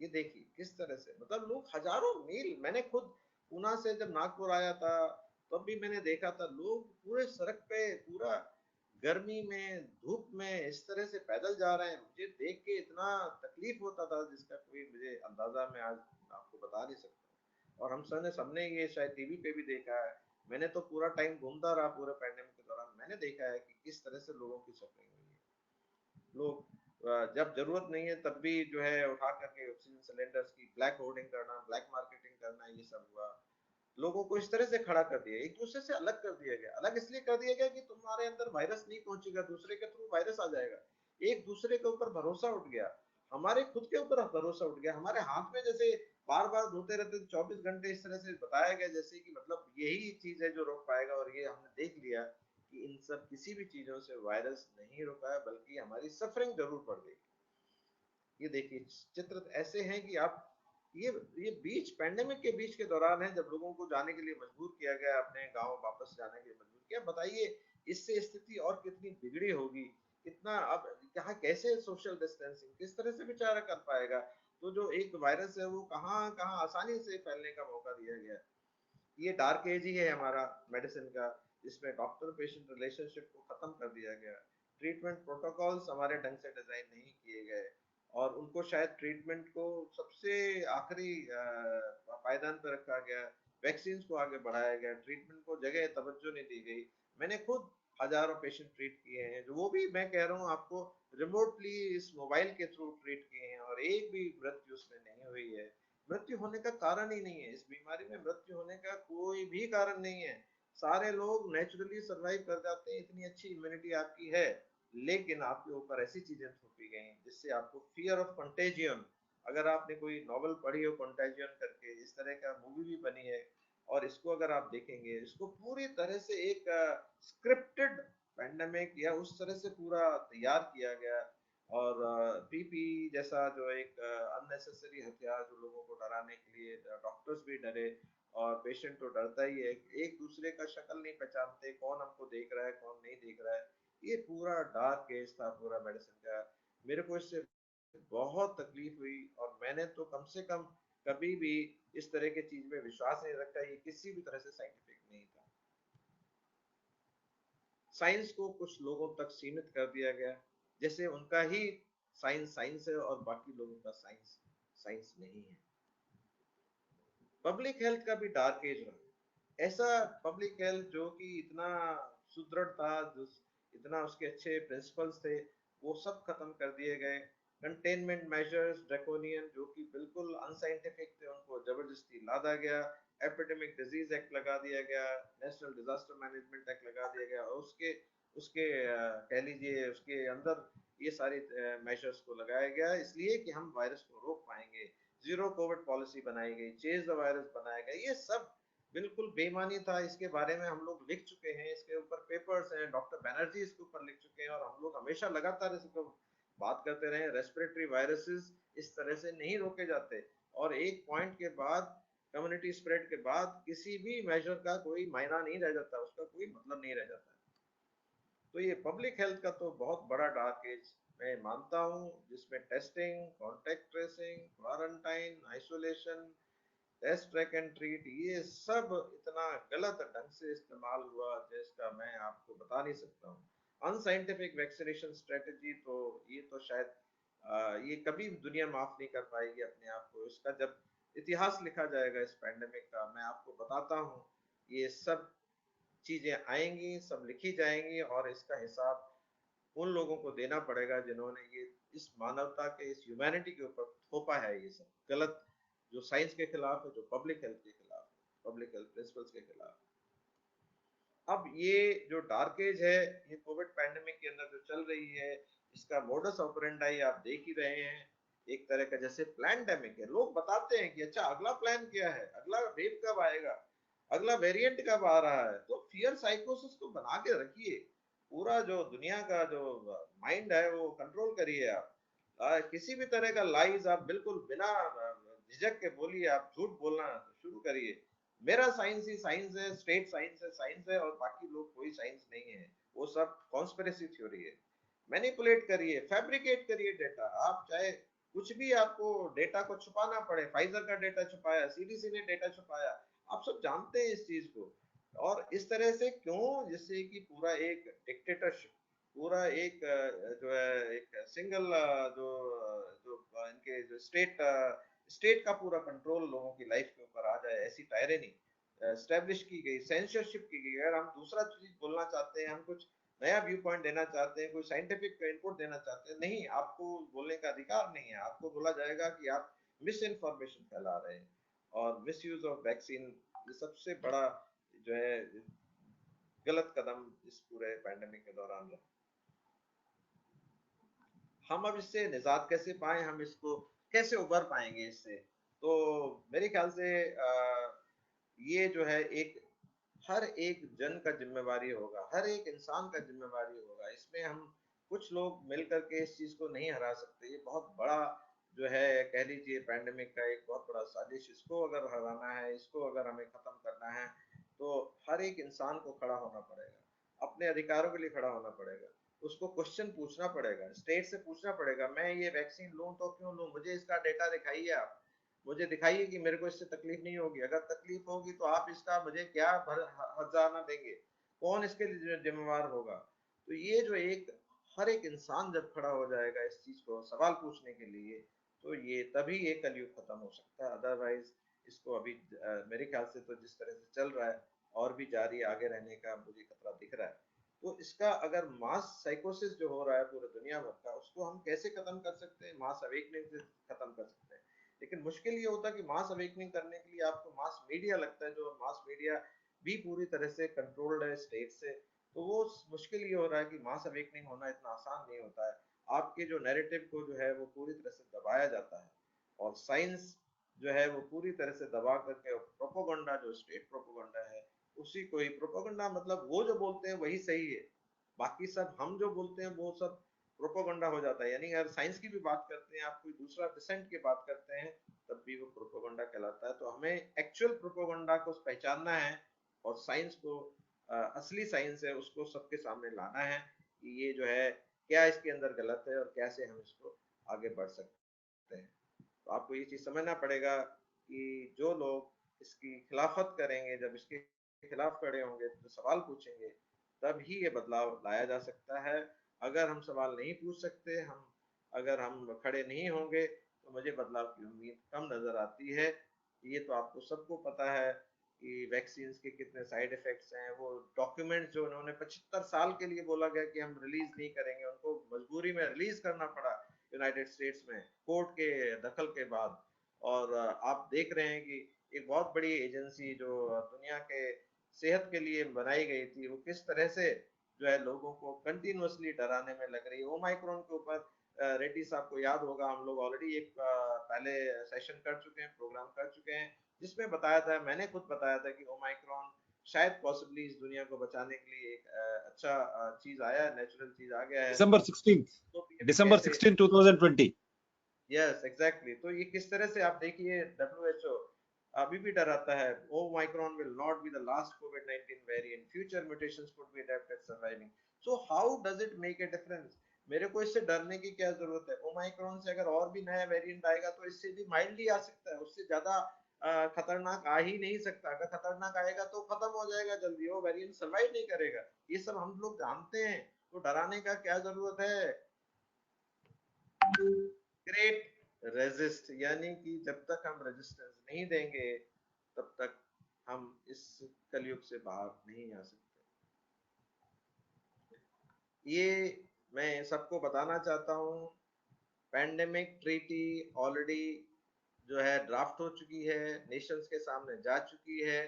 ये देखिए किस तरह से, मतलब लोग हजारों मील, मैंने खुद पूना से जब नागपुर आया था तब भी मैंने देखा था लोग पूरे सड़क पे, पूरा गर्मी में, धूप में इस तरह से पैदल जा रहे हैं। मुझे देख के इतना तकलीफ होता था जिसका कोई मुझे अंदाजा मैं आज आपको बता नहीं सकता। और हम सबने सबने ये शायद टीवी पे भी देखा है मैंने तो पूरा टाइम घूमता रहा पूरे पैंडेमिक के दौरान, मैंने देखा है कि किस तरह से लोगों की सफरिंग हुई है। लोग जब जरूरत नहीं है तब भी जो है उठा करके ऑक्सीजन सिलेंडर्स की ब्लैक होर्डिंग करना, ब्लैक मार्केटिंग करना, ये सब हुआ। लोगों को इस तरह से खड़ा कर दिया, एक दूसरे से अलग कर दिया गया। अलग इसलिए कर दिया गया कि तुम्हारे अंदर वायरस नहीं पहुंचेगा, दूसरे के थ्रू वायरस आ जाएगा। एक दूसरे के ऊपर भरोसा उठ गया, हमारे खुद के ऊपर भरोसा उठ गया। हमारे हाथ में जैसे बार बार धोते रहते 24 घंटे, इस तरह से बताया गया जैसे कि मतलब यही चीज है जो रोक पाएगा। और ये हमने देख लिया कि इन सब किसी भी चीजों से वायरस नहीं रुका है, बल्कि हमारी सफरिंग जरूर बढ़ गई। ये देखिए चित्र ऐसे हैं कि आप ये बीच पैंडेमिक के बीच के दौरान है जब लोगों को जाने के लिए मजबूर किया गया, अपने गांव वापस जाने के लिए मजबूर किया। बताइए इससे स्थिति और कितनी बिगड़ी होगी, कितना अब कहाँ कैसे सोशल डिस्टेंसिंग किस तरह से बेचारा कर पाएगा। तो जो एक वायरस है वो कहाँ कहाँ आसानी से फैलने का मौका दिया गया। ये डार्क एज ही है हमारा मेडिसिन का, जिसमें डॉक्टर पेशेंट रिलेशनशिप को खत्म कर दिया गया। ट्रीटमेंट प्रोटोकॉल्स हमारे ढंग से डिजाइन नहीं किए गए, और उनको शायद ट्रीटमेंट को सबसे आखिरी पायदान पर रखा गया। वैक्सीन को आगे बढ़ाया गया, ट्रीटमेंट को जगह तवज्जो नहीं दी गई। मैंने खुद हजारों पेशेंट ट्रीट किए हैं, जो वो भी मैं कह रहा हूँ आपको रिमोटली इस मोबाइल के थ्रू ट्रीट किए हैं, और एक भी मृत्यु उसमें नहीं हुई है। मृत्यु होने का कारण ही नहीं है, इस बीमारी में मृत्यु होने का कोई भी कारण नहीं है। सारे लोग नेचुरली सरवाइव कर जाते हैं, इतनी अच्छी इम्यूनिटी आपकी है। लेकिन आपके ऊपर ऐसी चीजें थोपी गई जिससे आपको फियर ऑफ कंटेजियन, अगर आपने कोई नॉवल पढ़ी हो कंटेजियन करके, इस तरह का मूवी भी बनी है, और इसको अगर आप देखेंगे, इसको पूरी तरह से एक स्क्रिप्टेड पैंडेमिक या उस तरह से पूरा तैयार किया गया। और पीपी जैसा जो एक अननेसेसरी हथियार, जो लोगों को डराने के लिए, डॉक्टर्स भी डरे और पेशेंट तो डरता ही है। एक दूसरे का शक्ल नहीं पहचानते, कौन हमको देख रहा है कौन नहीं देख रहा है। ये पूरा डार्क केस था पूरा मेडिसिन का। मेरे को इससे बहुत तकलीफ हुई, और मैंने तो कम से कम कभी भी इस तरह की चीज में विश्वास नहीं रखा। ये किसी भी तरह से साइंटिफिक नहीं था। साइंस को कुछ लोगों तक सीमित कर दिया गया, जैसे उनका ही साइंस साइंस है और बाकी लोगों का साइंस साइंस नहीं है। पब्लिक हेल्थ का भी डार्क एज रहा। ऐसा पब्लिक हेल्थ जो कि इतना सुदृढ़ था, जो इतना उसके अच्छे प्रिंसिपल्स थे, वो सब खत्म कर दिए गए। कंटेनमेंट मेजर्स ड्रैकोनियन जो कि बिल्कुल अनसाइंटिफिक थे, उनको जबरदस्ती लादा गया। एपिडेमिक डिजीज एक्ट लगा दिया गया, नेशनल डिजास्टर मैनेजमेंट एक्ट लगा दिया गया, और उसके उसके कह लीजिए उसके अंदर ये सारी मेजर्स को लगाया गया, इसलिए कि हम वायरस को रोक पाएंगे। जीरो कोविड पॉलिसी बनाई गई, चेज द वायरस बनाया गया। ये सब बिल्कुल बेईमानी था। इसके बारे में हम लोग लिख चुके हैं, इसके ऊपर पेपर्स हैं, डॉक्टर बैनर्जी इसके ऊपर लिख चुके हैं, और हम लोग हमेशा लगातार इसको बात करते रहे। रेस्पिरेटरी वायरसेस इस तरह से नहीं रोके जाते, और एक पॉइंट के बाद, कम्युनिटी स्प्रेड के बाद, किसी भी मेजर का कोई मायना नहीं रह जाता, उसका कोई मतलब नहीं रह जाता। तो ये पब्लिक हेल्थ का तो बहुत बड़ा डार्क एज मैं मानता हूँ, जिसमें testing, contact tracing, quarantine, isolation, test track and treat, ये सब इतना गलत ढंग से इस्तेमाल हुआ जिसका मैं आपको बता नहीं सकता हूँ। अनसाइंटिफिक वैक्सीनेशन स्ट्रेटेजी, तो ये तो शायद ये कभी दुनिया माफ नहीं कर पाएगी अपने आप को। इसका जब इतिहास लिखा जाएगा इस पैंडेमिक का, मैं आपको बताता हूँ, ये सब चीजें आएंगी, सब लिखी जाएंगी, और इसका हिसाब उन लोगों को देना पड़ेगा जिन्होंने ये इस मानवता के, इस ह्यूमैनिटी के ऊपर थोपा है ये सब गलत, जो साइंस के खिलाफ है, जो पब्लिक हेल्थ के खिलाफ है, पब्लिक हेल्थ प्रिंसिपल्स के खिलाफ। अब ये जो डार्क एज है, ये कोविड पैंडेमिक के अंदर जो चल रही है, इसका मोडस ऑपरेंडाई आप देख ही रहे हैं। एक तरह का जैसे प्लैंडेमिक है, लोग बताते हैं कि अच्छा अगला प्लान क्या है, अगला वेव कब आएगा, अगला वेरिएंट कब आ रहा है। तो फियर साइकोसिस को बना के रखिए, पूरा जो दुनिया का जो माइंड है वो कंट्रोल करिए आप। किसी भी तरह का लाइज आप बिल्कुल बिना झिझक के बोलिए, आप झूठ बोलना शुरू करिए। मेरा साइंस ही साइंस है, स्टेट साइंस है, और बाकी लोग कोई साइंस नहीं है, वो सब कॉन्स्पिरेसी थ्योरी है। मैनिपुलेट करिए, फैब्रिकेट करिए डेटा, आप चाहे कुछ भी आपको डेटा को छुपाना पड़े। फाइजर का डेटा छुपाया, सीडीसी ने डेटा छुपाया, आप सब जानते हैं इस चीज को। और इस तरह से क्यों, जिससे कि पूरा एक डिक्टेटरशिप, पूरा एक जो है एक सिंगल जो जो इनके जो स्टेट का पूरा कंट्रोल लोगों की लाइफ के ऊपर आ जाए, ऐसी टायरेनी एस्टेब्लिश की गई, सेंसरशिप की गई। अगर हम दूसरा चीज बोलना चाहते हैं, हम कुछ नया व्यू पॉइंट देना चाहते हैं, कोई साइंटिफिक इनपुट देना चाहते हैं, नहीं, आपको बोलने का अधिकार नहीं है। आपको बोला जाएगा कि आप मिस इन्फॉर्मेशन फैला रहे हैं। और मिस यूज ऑफ वैक्सीन ये सबसे बड़ा जो है गलत कदम इस पूरे पैंडेमिक के दौरान रहा। हम अब इससे निजात कैसे पाए, हम इसको कैसे उबर पाएंगे इससे? तो मेरे ख्याल से ये जो है एक हर एक जन का जिम्मेवारी होगा, हर एक इंसान का जिम्मेवारी होगा। इसमें हम कुछ लोग मिल करके इस चीज को नहीं हरा सकते। ये बहुत बड़ा जो है कह लीजिए पैंडेमिक का एक बहुत बड़ा साजिश। इसको अगर हराना है, इसको अगर हमें खत्म करना है, तो हर एक इंसान को खड़ा होना पड़ेगा, अपने अधिकारों के लिए खड़ा होना पड़ेगा। उसको क्वेश्चन पूछना पड़ेगा, स्टेट से पूछना पड़ेगा, मैं ये वैक्सीन लूं तो क्यों लूं, मुझे इसका डेटा दिखाइए, आप मुझे दिखाइए कि मेरे को इससे तकलीफ नहीं होगी। अगर तकलीफ होगी तो आप इसका मुझे क्या हर्जाना देंगे, कौन इसके लिए जिम्मेवार होगा? तो ये जो एक हर एक इंसान जब खड़ा हो जाएगा इस चीज को सवाल पूछने के लिए, तो ये तभी ये कलयुग खत्म हो सकता है। अदरवाइज इसको अभी मेरे ख्याल से तो जिस तरह से चल रहा है और भी जारी आगे रहने का मुझे खतरा दिख रहा है। तो इसका अगर मास साइकोसिस जो हो रहा है पूरे दुनिया भर का, उसको हम कैसे खत्म कर सकते हैं? मास अवेकनिंग से खत्म कर सकते हैं। लेकिन मुश्किल ये होता है कि मास अवेकनिंग करने के लिए आपको मास मीडिया लगता है, जो मास मीडिया भी पूरी तरह से कंट्रोल्ड है स्टेट से। तो वो मुश्किल ये हो रहा है कि मास अवेकनिंग होना इतना आसान नहीं होता है। आपके जो नैरेटिव को जो है वो पूरी तरह से दबाया जाता है, और साइंस जो है वो पूरी तरह से दबा करके प्रोपोगंडा, जो स्टेट प्रोपोगंडा है, उसी को ही प्रोपोगंडा मतलब वो जो बोलते हैं वही सही है, बाकी सब हम जो बोलते हैं वो सब प्रोपोगंडा हो जाता है। यानी अगर साइंस की भी बात करते हैं, आप कोई दूसरा डिसेंट की बात करते हैं, तब भी वो प्रोपोगंडा कहलाता है। तो हमें एक्चुअल प्रोपोगंडा को पहचानना है और साइंस को असली साइंस है उसको सबके सामने लाना है कि ये जो है क्या इसके अंदर गलत है और कैसे हम इसको आगे बढ़ सकते हैं। तो आपको ये चीज समझना पड़ेगा कि जो लोग इसकी खिलाफत करेंगे, जब इसके खिलाफ खड़े होंगे, तो सवाल पूछेंगे, तभी ये बदलाव लाया जा सकता है। अगर हम सवाल नहीं पूछ सकते, हम अगर हम खड़े नहीं होंगे, तो मुझे बदलाव की उम्मीद कम नजर आती है। ये तो आपको सबको पता है कि वैक्सीन के कितने साइड इफेक्ट्स हैं। वो डॉक्यूमेंट जो उन्होंने 75 साल के लिए बोला गया कि हम रिलीज नहीं करेंगे, उनको मजबूरी में रिलीज करना पड़ा यूनाइटेड स्टेट्स में कोर्ट के दखल के बाद। और आप देख रहे हैं कि एक बहुत बड़ी एजेंसी जो दुनिया के सेहत के लिए बनाई गई थी, वो किस तरह से जो है लोगों को कंटिन्यूअसली डराने में लग रही है। ओमाइक्रोन के ऊपर रेड्डी साहब को याद होगा, हम लोग ऑलरेडी एक पहले सेशन कर चुके हैं, प्रोग्राम कर चुके हैं, जिसमें बताया था, मैंने खुद बताया था कि ओमाइक्रोन शायद पॉसिबली इस दुनिया को बचाने के लिए एक अच्छा चीज आया है, नेचुरल चीज आ गया है। December 16th, तो December 16, 2020। Yes exactly. तो ये किस तरह से आप देखिए, WHO अभी भी डराता है, Omicron will not be the last covid variant, future mutations could be adapted surviving. So how does it make a difference? मेरे को इससे डरने की क्या जरूरत है? ओमाइक्रोन से अगर और भी नया वेरिएंट आएगा तो इससे भी माइल्डली आ सकता है, उससे ज्यादा खतरनाक आ ही नहीं सकता। अगर खतरनाक आएगा तो खत्म हो जाएगा जल्दी, वो वेरिएंट सर्वाइव नहीं करेगा। ये सब हम लोग जानते हैं, तो डराने का क्या जरूरत है? ग्रेट रेजिस्ट, यानी कि जब तक हम रेजिस्टेंस नहीं देंगे, तब तक हम इस कलयुग से बाहर नहीं आ सकते। ये मैं सबको बताना चाहता हूँ। पैंडेमिक ट्रीटी ऑलरेडी जो है ड्राफ्ट हो चुकी है, नेशंस के सामने जा चुकी है।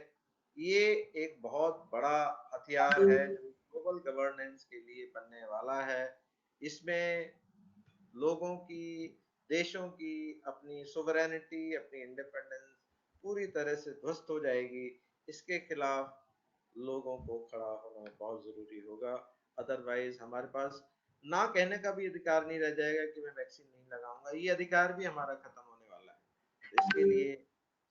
ये एक बहुत बड़ा हथियार है जो ग्लोबल गवर्नेंस के लिए बनने वाला है। इसमें लोगों की, देशों की अपनी सोवरेनिटी, अपनी इंडिपेंडेंस पूरी तरह से ध्वस्त हो जाएगी। इसके खिलाफ लोगों को खड़ा होना बहुत जरूरी होगा। अदरवाइज हमारे पास ना कहने का भी अधिकार नहीं रह जाएगा कि मैं वैक्सीन नहीं लगाऊंगा। ये अधिकार भी हमारा खत्म होने वाला है। तो इसके लिए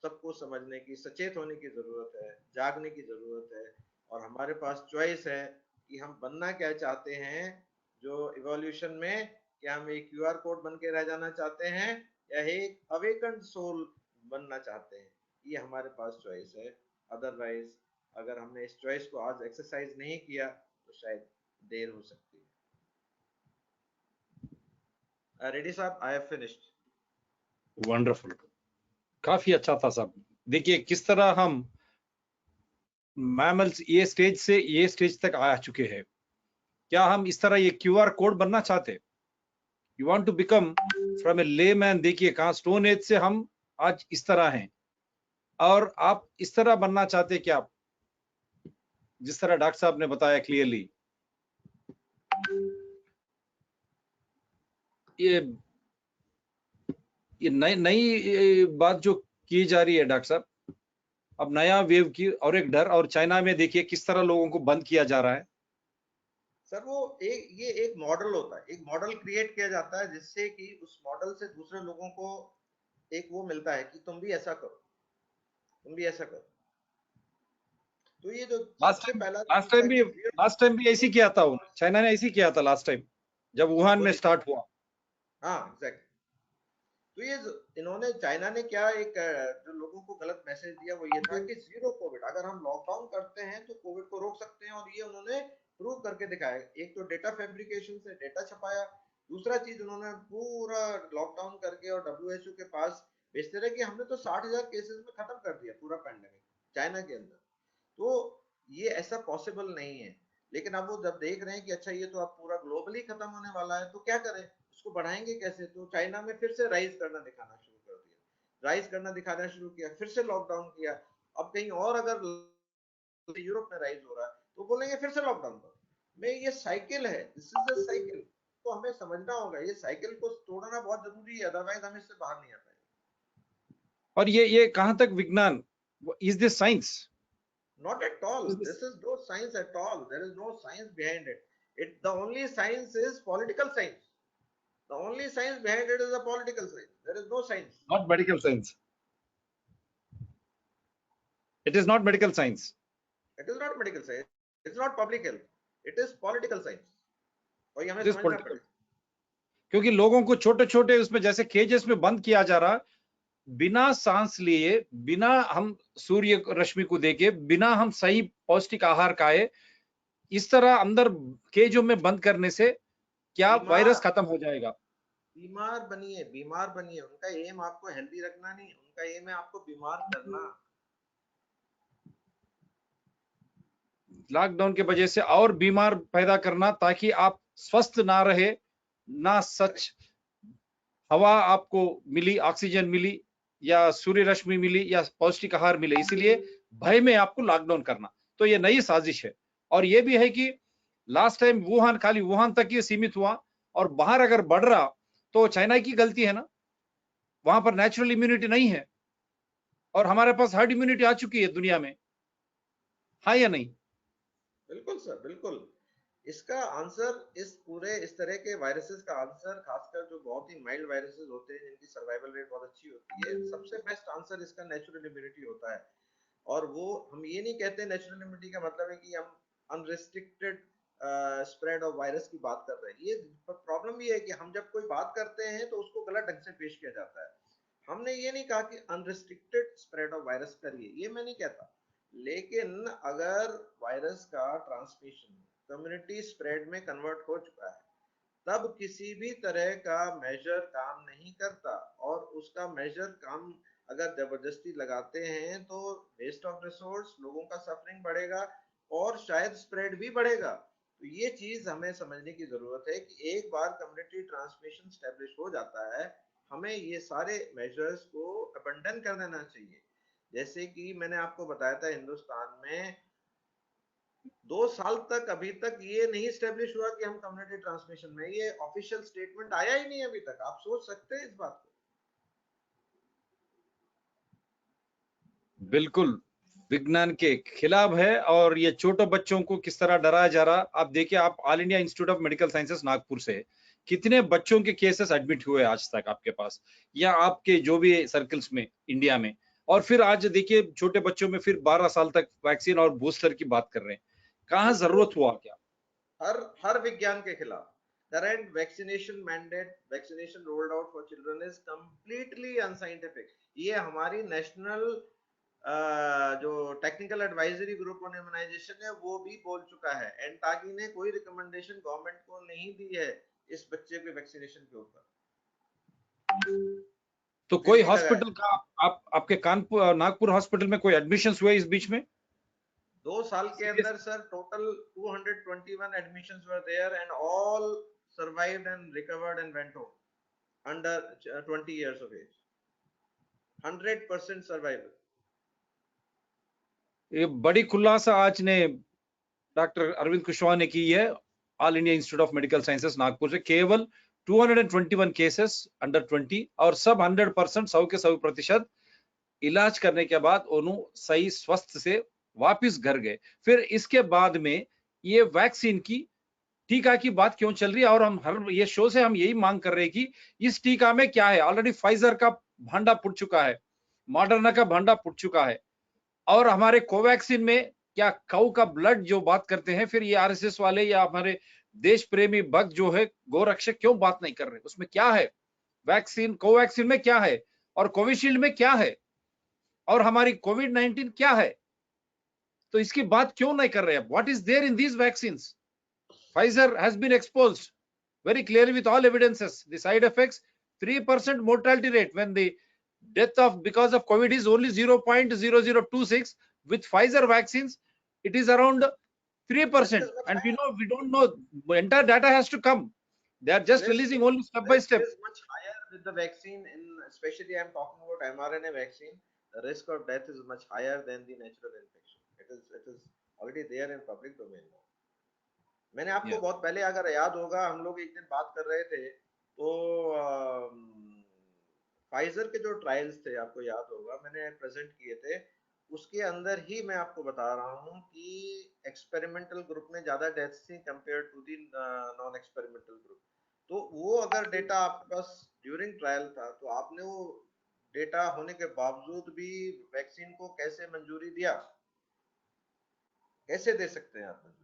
सबको समझने की, सचेत होने की जरूरत है, जागने की जरूरत है। और हमारे पास चॉइस है कि हम बनना क्या चाहते हैं। जो इवोल्यूशन में क्या हम एक क्यूआर कोड बन के रह जाना चाहते हैं, या एक अवेकन्ड सोल बनना चाहते हैं? ये हमारे पास चॉइस है। अदरवाइज अगर हमने इस चॉइस को आज एक्सरसाइज नहीं किया तो शायद देर हो सकती है। रेड्डी साहब, आई हैव फिनिश्ड। वंडरफुल, काफी अच्छा था साहब। देखिए किस तरह हम मैमल्स ये स्टेज से ये स्टेज तक आ चुके हैं। क्या हम इस तरह ये क्यूआर कोड बनना चाहते? You want to become from a layman, देखिए कहाँ स्टोन एज से हम आज इस तरह हैं, और आप इस तरह बनना चाहते क्या? जिस तरह डॉक्टर साहब ने बताया क्लियरली, ये नई नई बात जो की जा रही है डॉक्टर साहब, अब नया वेव की और एक डर, और चाइना में देखिए किस तरह लोगों को बंद किया जा रहा है। सर वो ये एक मॉडल होता है, एक मॉडल क्रिएट किया जाता है जिससे कि उस मॉडल से दूसरे लोगों को एक वो मिलता है कि तुम भी ऐसा करो, तुम भी ऐसा करो। तो ये जो सबसे पहला लास्ट होता टाइम है भी कि लास्ट टाइम भी ऐसी किया था, चाइना ने ऐसी किया था लास्ट टाइम जब हाँ वुहान में बोलिए। स्टार्ट हुआ। हाँ एग्जैक्ट। तो ये इन्होंने चाइना ने क्या एक जो लोगों को गलत मैसेज दिया वो ये था कि जीरो कोविड, अगर हम लॉकडाउन करते हैं तो कोविड को रोक सकते हैं, और ये उन्होंने प्रूव करके दिखाया। एक तो डेटा फैब्रिकेशन से डेटा छपाया, दूसरा चीज उन्होंने पूरा लॉकडाउन करके और डब्ल्यूएचओ के पास भेजते रहे कि हमने तो 60,000 केसेस में खत्म कर दिया पूरा पैंडेमिक चाइना के अंदर। तो ये ऐसा पॉसिबल नहीं है। लेकिन अब वो जब देख रहे हैं कि अच्छा ये तो अब पूरा ग्लोबली खत्म होने वाला है, तो क्या करें, उसको बढ़ाएंगे कैसे? तो चाइना में फिर से राइज करना दिखाना शुरू कर दिया, राइज करना दिखाना शुरू किया, फिर से लॉकडाउन किया। अब कहीं और अगर यूरोप में राइज हो रहा है तो बोलेंगे फिर से लॉकडाउन करो। में ये साइकिल है, दिस इज अ साइकिल। तो हमें समझना होगा ये साइकिल को तोड़ना बहुत जरूरी है, अदरवाइज हम इससे बाहर नहीं आ पाएंगे। और ये कहां तक विज्ञान, is this science? Not at all. This is no science at all. There is no science behind it. The only science is political science. The only science behind it is a political science. There is no science. Not medical science, it is not medical science. It is not medical science. It's not public health. It is political science. और ये हमें इट इज समझना पॉलिटिकल, पड़ेगा। क्योंकि लोगों को छोटे छोटे उसमें जैसे केजेस में बंद किया जा रहा, बिना सांस लिए, बिना हम सूर्य रश्मि को देखे, बिना हम सही पौष्टिक आहार खाए, इस तरह अंदर केजों में बंद करने से क्या वायरस बीमार खत्म हो जाएगा? बीमार बनिए, बीमार बनिए। उनका एम आपको हेल्दी रखना नहीं, उनका एम है आपको बीमार करना। लॉकडाउन की वजह से और बीमार पैदा करना, ताकि आप स्वस्थ ना रहे, ना सच हवा आपको मिली, ऑक्सीजन मिली, या सूर्य रश्मि मिली, या पौष्टिक आहार मिले, इसलिए भय में आपको लॉकडाउन करना। तो ये नई साजिश है। और ये भी है कि लास्ट टाइम वुहान, खाली वुहान तक ये सीमित हुआ, और बाहर अगर बढ़ रहा तो चाइना की गलती है ना, वहां पर नेचुरल इम्यूनिटी नहीं है, और हमारे पास हर्ड इम्यूनिटी आ चुकी है दुनिया में, हाँ या नहीं? बिल्कुल सर, बिल्कुल। इसका आंसर इस तरह के वायरसेस का आंसर, खासकर जो बहुत ही माइल्ड वायरसेस होते हैं जिनकी सर्वाइवल रेट बहुत अच्छी होती है, सबसे बेस्ट आंसर इसका नेचुरल इम्यूनिटी होता है। और वो हम ये नहीं कहते नेचुरल इम्यूनिटी का मतलब है कि हम अनरिस्ट्रिक्टेड स्प्रेड ऑफ वायरस की बात कर रहे हैं। ये प्रॉब्लम ये है कि हम जब कोई बात करते हैं तो उसको गलत ढंग से पेश किया जाता है। हमने ये नहीं कहा कि अनरिस्ट्रिक्टेड स्प्रेड ऑफ वायरस करिए, ये मैं नहीं कहता। लेकिन अगर वायरस का ट्रांसमिशन कम्युनिटी स्प्रेड में कन्वर्ट हो चुका है, तब किसी भी तरह का मेजर काम नहीं करता। और उसका मेजर काम अगर जबरदस्ती लगाते हैं तो वेस्ट ऑफ रिसोर्स, लोगों का सफरिंग बढ़ेगा और शायद स्प्रेड भी बढ़ेगा। तो ये चीज हमें समझने की जरूरत है कि एक बार कम्युनिटी ट्रांसमिशन स्टैब्लिश हो जाता है, हमें ये सारे मेजर्स को अबंडन कर देना चाहिए। जैसे कि मैंने आपको बताया था, हिंदुस्तान में 2 साल तक अभी तक ये नहीं स्टेब्लिश हुआ कि हम कम्युनिटी ट्रांसमिशन में, ये ऑफिशियल स्टेटमेंट आया ही नहीं अभी तक। आप सोच सकते हैं इस बात को। बिल्कुल विज्ञान के खिलाफ है, और ये छोटे बच्चों को किस तरह डराया जा रहा। आप देखिए, आप all India institute of medical sciences Nagpur से कितने बच्चों के केसेस एडमिट हुए आज तक आपके पास, या आपके जो भी सर्कल्स में इंडिया में। और फिर आज देखिए छोटे बच्चों में फिर 12 साल तक वैक्सीन और बूस्टर की बात कर रहे हैं, कहाँ जरूरत हुआ क्या? हर विज्ञान के खिलाफ। Current vaccination mandate, vaccination rolled out for children is completely unscientific. ये हमारी नेशनल जो technical advisory group on immunization है वो भी बोल चुका है। एनटागी ने कोई रिकमेंडेशन गवर्नमेंट को नहीं दी है इस बच्चे के वैक्सीनेशन के ऊपर। तो फिर कोई भी लगाए। हॉस्पिटल का, आप आपके कानपुर नागपुर हॉस्पिटल में कोई एडमिशन हुए इस बीच में? 2 साल के अंदर sir total 221 admissions were there and all survived and recovered and went home under 20 years of age. 100% survival. ये बड़ी खुलासा आज ने डॉक्टर अरविंद कुशवाहा ने की है all India institute of medical sciences Nagpur से. केवल 221 केसेस अंडर 20 और सब 100% 100 के 100% इलाज करने के बाद उन्होंने सही स्वस्थ से वापस घर गए. फिर इसके बाद में ये वैक्सीन की टीका की बात क्यों चल रही है? और हम हर ये शो से हम यही मांग कर रहे हैं कि इस टीका में क्या है. ऑलरेडी फाइजर का भांडा फुट चुका है, मॉडर्ना का भांडा फुट चुका है, और हमारे कोवैक्सीन में क्या काऊ का ब्लड जो बात करते हैं, फिर ये आरएसएस वाले या हमारे देश प्रेमी भक्त जो है गोरक्षक क्यों बात नहीं कर रहे? उसमें क्या है? वैक्सीन कोवैक्सीन में क्या है और कोविशील्ड में क्या है और हमारी कोविड-19 क्या है? तो इसकी बात क्यों नहीं कर रहे हैं? What is there in these vaccines? Pfizer has been exposed very clearly with all evidences. The side effects, 3% mortality rate when the death of because of COVID is only 0.0026. With Pfizer vaccines, it is around 3%. And we don't know. Entire data has to come. They are just releasing only step by step. It is much higher with the vaccine, especially I'm talking about mRNA vaccine. The risk of death is much higher than the natural infection. It is already there in public domain now. मैंने आपको बहुत पहले अगर याद होगा, हम लोग एक दिन बात कर रहे थे तो फाइजर के जो ट्रायल्स थे आपको याद होगा मैंने प्रेजेंट किए थे, उसके अंदर ही मैं आपको बता रहा हूं कि एक्सपेरिमेंटल ग्रुप में ज्यादा डेथ्स थी compare to the non experimental group. तो वो अगर डेटा आपके पास ड्यूरिंग ट्रायल था तो आपने वो डेटा होने के बावजूद भी वैक्सीन को कैसे मंजूरी दिया? कैसे दे सकते हैं आप मंजूरी?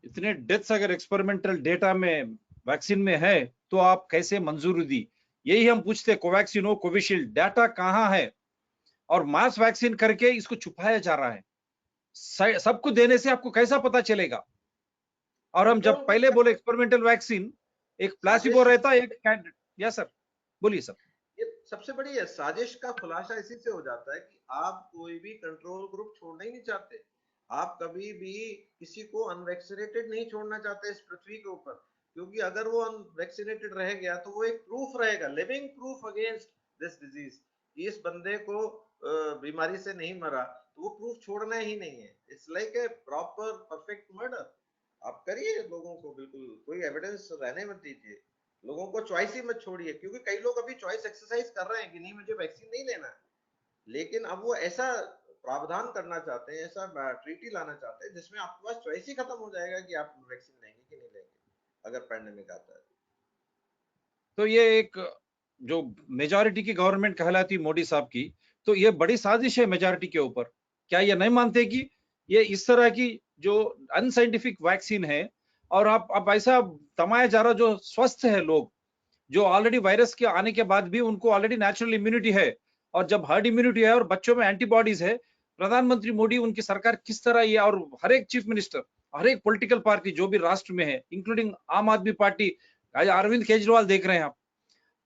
इतने डेथ्स अगर एक्सपेरिमेंटल डेटा में वैक्सीन में है तो आप कैसे मंजूरी दी? यही हम पूछते. कोवैक्सीन हो कोविशील्ड, डाटा कहां है? और मास वैक्सीन करके इसको छुपाया जा रहा है. सबको देने से आपको कैसा पता चलेगा? और हम जब पहले बोले एक्सपेरिमेंटल वैक्सीन एक प्लासिबो रहता है, एक या सर बोलिए सर. ये सबसे बड़ी है साजिश का खुलासा इसी से हो जाता है कि आप कोई भी कंट्रोल ग्रुप छोड़ना ही नहीं चाहते. आप कभी भी किसी को अनवैक्सीनेटेड नहीं छोड़ना चाहते इस पृथ्वी के ऊपर, क्योंकि अगर वो अनवैक्सीनेटेड रह गया तो वो एक प्रूफ रहेगा, living proof against this disease. इस बंदे को बीमारी से नहीं मरा तो वो प्रूफ छोड़ना ही नहीं है. It's like a proper perfect murder. आप करिए लोगों को, बिल्कुल कोई एविडेंस रहने मत दीजिए, लोगों को चॉइस ही मत छोड़िए, क्योंकि कई लोग अभी चॉइस एक्सरसाइज कर रहे हैं कि नहीं मुझे वैक्सीन नहीं लेना है, लेकिन अब वो ऐसा प्रावधान करना चाहते हैं, ऐसा ट्रीटी लाना चाहते हैं जिसमें आपके पास चॉइस ही खत्म हो जाएगा कि आप वैक्सीन लेंगे कि नहीं लेंगे अगर पैंडेमिक आता है. तो ये एक जो मेजॉरिटी की गवर्नमेंट कहलाती मोदी साहब की, तो ये बड़ी साजिश है मेजॉरिटी के ऊपर. क्या ये नहीं मानते कि ये इस तरह की जो अनसाइंटिफिक वैक्सीन है और आप ऐसा तमाया जा रहा, जो स्वस्थ है लोग, जो ऑलरेडी वायरस के आने के बाद भी उनको ऑलरेडी नेचुरल इम्यूनिटी है, और जब हर्ड इम्यूनिटी है और बच्चों में एंटीबॉडीज है, प्रधानमंत्री मोदी उनकी सरकार किस तरह ये, और हर एक चीफ मिनिस्टर, हर एक पॉलिटिकल पार्टी जो भी राष्ट्र में है, इंक्लूडिंग आम आदमी पार्टी, अरविंद केजरीवाल देख रहे हैं आप,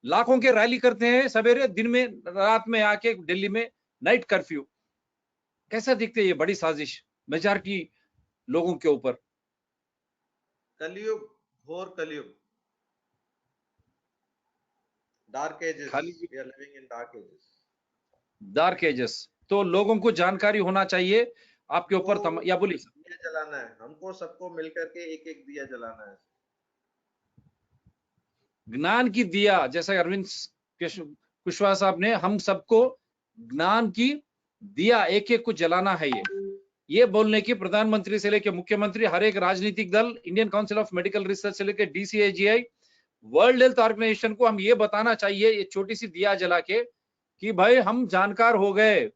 लाखों के रैली करते हैं सवेरे, दिन में रात में आके दिल्ली में नाइट कर्फ्यू. कैसा दिखते ये बड़ी साजिश मेजॉरिटी लोगों के ऊपर? कलयुग, घोर कलयुग, dark ages. We are living in dark ages. Dark ages. तो लोगों को जानकारी होना चाहिए आपके ऊपर. या बोलिए. दिया जलाना है हमको, सबको मिलकर के एक एक दिया जलाना है. ज्ञान की दिया, जैसा अरविंद कुशवाहा साहब ने, हम सबको ज्ञान की दिया एक एक को जलाना है. ये बोलने की प्रधानमंत्री से लेकर मुख्यमंत्री, हर एक राजनीतिक दल, Indian Council of Medical research से लेकर DCGI, वर्ल्ड हेल्थ ऑर्गेनाइजेशन को हम ये बताना चाहिए, ये छोटी सी दिया जला के, कि भाई हम जानकार हो गए,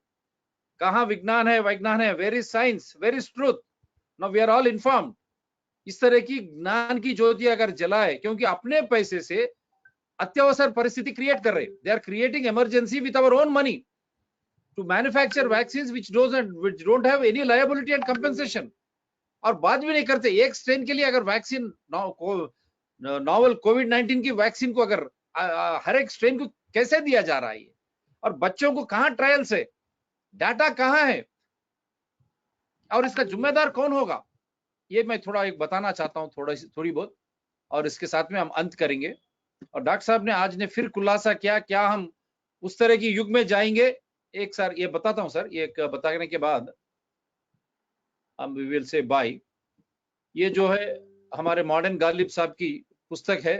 कहां विज्ञान है, वैज्ञान है, where is science, where is truth, now we are all informed. इस तरह की ज्ञान की ज्योति अगर जलाए, क्योंकि अपने पैसे से अत्यवसर परिस्थिति क्रिएट कर रहे, they are creating emergency with our own money to manufacture vaccines which don't have any liability and compensation. और बात भी नहीं करते एक स्ट्रेन के लिए. अगर वैक्सीन नॉवल कोविड-19 की वैक्सीन को अगर हर एक स्ट्रेन को कैसे दिया जा रहा है, और बच्चों को कहां ट्रायल्स है, डाटा कहां है? और इसका जिम्मेदार कौन होगा, ये मैं थोड़ा एक बताना चाहता हूँ, थोड़ी बहुत, और इसके साथ में हम अंत करेंगे। और डॉक्टर साहब ने आज ने फिर खुलासा किया, क्या हम उस तरह की युग में जाएंगे? एक सर ये बताता हूं सर, ये बताने के बाद हम वी विल से बाय। ये जो है हमारे मॉडर्न गालिब साहब की पुस्तक है,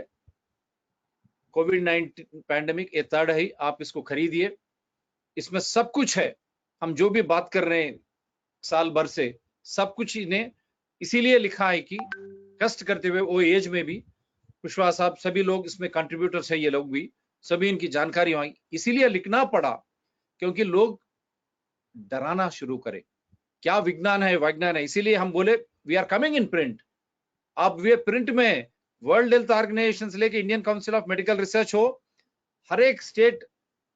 कोविड-19 पैंडेमिक, ये थर्ड है, आप इसको खरीदिए। इसमें सब कुछ है, हम जो भी बात कर रहे हैं साल भर से, सब कुछ इन्हें इसीलिए लिखा है कि कष्ट करते हुए वो एज में भी कुशवाहा साहब, सभी लोग इसमें कंट्रीब्यूटर्स है, ये लोग भी सभी इनकी जानकारी मांगी, इसीलिए लिखना पड़ा क्योंकि लोग डराना शुरू करें, क्या विज्ञान है वैज्ञान है। इसीलिए हम बोले we are coming in print. अब वे प्रिंट में वर्ल्ड हेल्थ ऑर्गेनाइजेशन से लेके Indian Council of Medical Research हो, हर एक स्टेट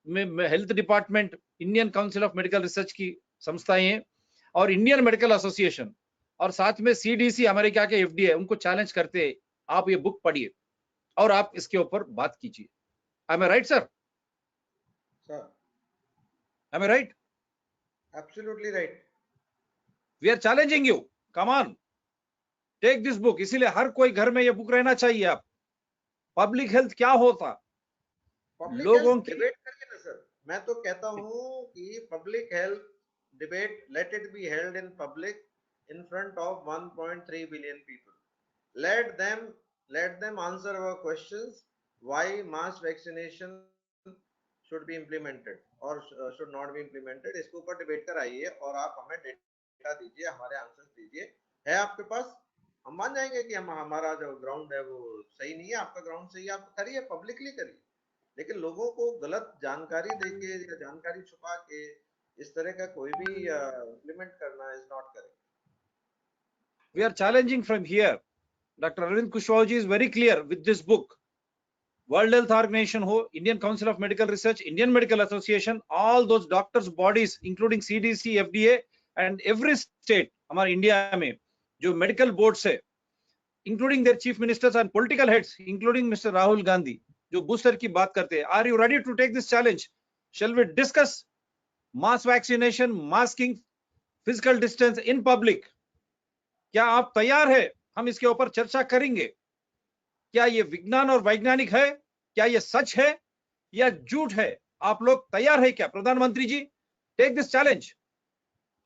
में health department, Indian Council of Medical Research की संस्थाएं हैं और इंडियन मेडिकल एसोसिएशन और साथ में सीडीसी अमेरिका के एफडीए, उनको चैलेंज करते हैं आप ये बुक पढ़िए और आप इसके ऊपर बात कीजिए। Am I right, sir? Sir, Am I right? absolutely right. We are challenging you. Come on, take this book. इसीलिए हर कोई घर में ये बुक रहना चाहिए। आप पब्लिक हेल्थ क्या होता, पब्लिक लोगों हेल्थ की डिबेट करिए ना सर। मैं तो कहता हूँ कि public health debate let it be held in public in front of 1.3 billion people. Let them answer our questions why mass vaccination should be implemented or should not be implemented. इसके ऊपर डिबेट कराइए और आप हमें डेटा दीजिए, हमारे आंसर्स दीजिए। है आपके पास, हम मान जाएंगे कि हमारा जो ग्राउंड है वो सही नहीं है, आपका ग्राउंड सही है, आप करिए, पब्लिकली करिए। लेकिन लोगों को गलत जानकारी देके या जानकारी छुपा के इस तरह का कोई भी इम्प्लीमेंट करना is not correct. We are challenging from here. Dr. Arvind Kushwaha ji is very clear with this book. World Health Organization ho, Indian Council of Medical Research, Indian Medical Association, all those doctors bodies including CDC, FDA and every state हमारे इंडिया में जो मेडिकल बोर्ड्स है, including their chief ministers and political heads, including Mr. Rahul Gandhi, जो बूस्टर की बात करते हैं, are you ready to take this challenge? Shall we discuss mass vaccination, masking, physical distance in public? क्या आप तैयार है? हम इसके ऊपर चर्चा करेंगे। क्या ये विज्ञान और वैज्ञानिक है? क्या ये सच है या झूठ है? आप लोग तैयार है क्या? प्रधानमंत्री जी, टेक दिस चैलेंज।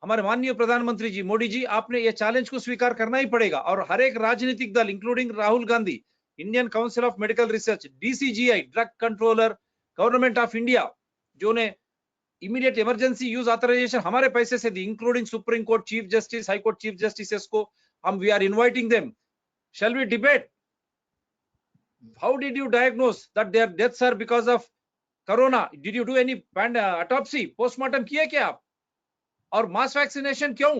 हमारे माननीय प्रधानमंत्री जी मोदी जी, आपने ये चैलेंज को स्वीकार करना ही पड़ेगा और हर एक राजनीतिक दल including Rahul Gandhi, Indian Council of Medical Research, DCGI, drug controller, Government of India, जो ने इमीडिएट इमरजेंसी यूज ऑथराइजेशन हमारे पैसे से दी, including Supreme Court chief justice, High Court chief justice को हम we are inviting them. Shall we debate? How did you diagnose that their deaths are because of corona? Did you do any autopsy, postmortem किए क्या आप? और मास वैक्सीनेशन क्यों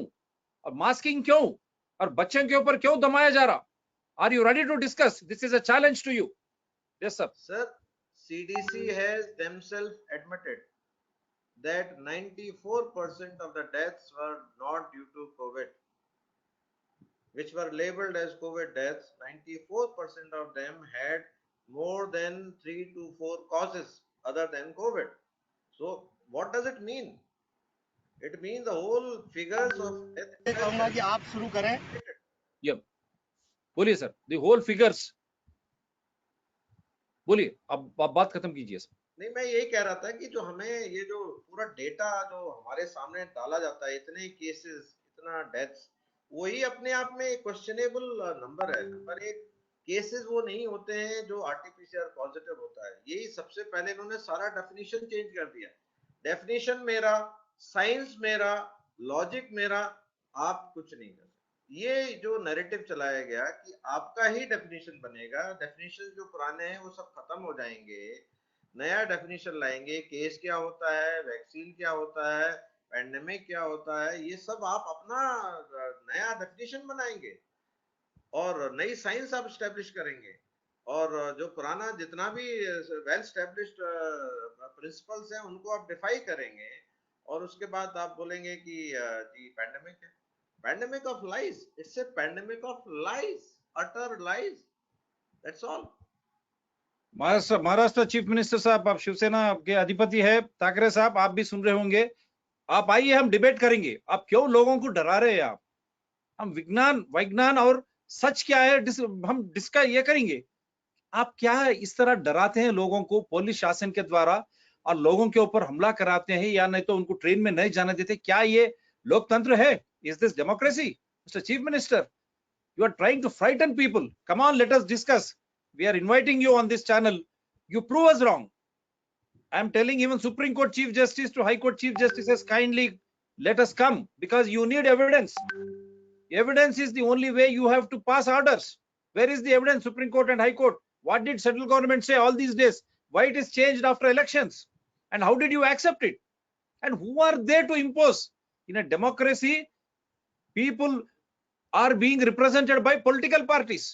और मास्किंग क्यों और बच्चों के ऊपर क्यों दमाया जा रहा? Are you ready to discuss? This is a challenge to you. Yes, sir. Sir, CDC has themselves admitted that 94% of the deaths were not due to COVID, which were labeled as COVID deaths. 94% of them had more than 3 to 4 causes other than COVID. So what does it mean? It means the whole figures of death. कहूंगा कि आप शुरू करें। Yep. बोलिए सर, the whole figures. बोलिए, अब बात खत्म कीजिए सर। नहीं, मैं यही कह रहा था कि जो हमें ये जो पूरा डेटा जो हमारे सामने डाला जाता है, इतने केसेस, इतना डेथ्स, वही अपने आप में क्वेश्चनेबल नंबर है। नंबर एक, केसेस वो नहीं होते हैं जो आरटीपीसीआर पॉजिटिव होता है। यही सबसे पहले इन्होंने सारा डेफिनेशन चेंज कर दिया। डेफिनेशन मेरा, साइंस मेरा, लॉजिक मेरा, आप कुछ नहीं कर सकते। ये जो नैरेटिव चलाया गया कि आपका ही डेफिनेशन बनेगा, डेफिनेशन जो पुराने हैं वो सब खत्म हो जाएंगे, नया डेफिनेशन लाएंगे। केस क्या होता है, वैक्सीन क्या होता है, पैंडेमिक क्या होता है, ये सब आप अपना नया डेफिनेशन बनाएंगे और नई साइंस आप स्टैब्लिश करेंगे। और जो पुराना जितना भी वेल स्टैब्लिश्ड प्रिंसिपल्स हैं उनको आप डिफाई करेंगे और उसके बाद आप बोलेंगे कि जी पैंडेमिक है। Pandemic of lies, it's a pandemic of lies, utter lies, that's all. Maharashtra chief minister साहब, आप शिवसेना के अधिपति है, ठाकरे साहब, आप भी सुन रहे होंगे। आप आइए, हम डिबेट करेंगे। आप क्यों लोगों को डरा रहे हैं? आप हम विज्ञान विज्ञान और सच क्या है हम डिस्का ये करेंगे। आप क्या इस तरह डराते हैं लोगों को पुलिस शासन के द्वारा और लोगों के ऊपर हमला कराते हैं, या नहीं तो उनको ट्रेन में नहीं जाने देते? क्या ये लोकतंत्र है? Is this democracy? Mister chief minister, you are trying to frighten people. Come on, let us discuss. We are inviting you on this channel. You prove us wrong. I am telling even Supreme Court Chief Justice to High Court Chief Justices, kindly let us come, because you need evidence. Evidence is the only way you have to pass orders. Where is the evidence, Supreme Court and High Court? What did central government say all these days? Why it is changed after elections? And how did you accept it? And who are they to impose? In a democracy, people are being represented by political parties,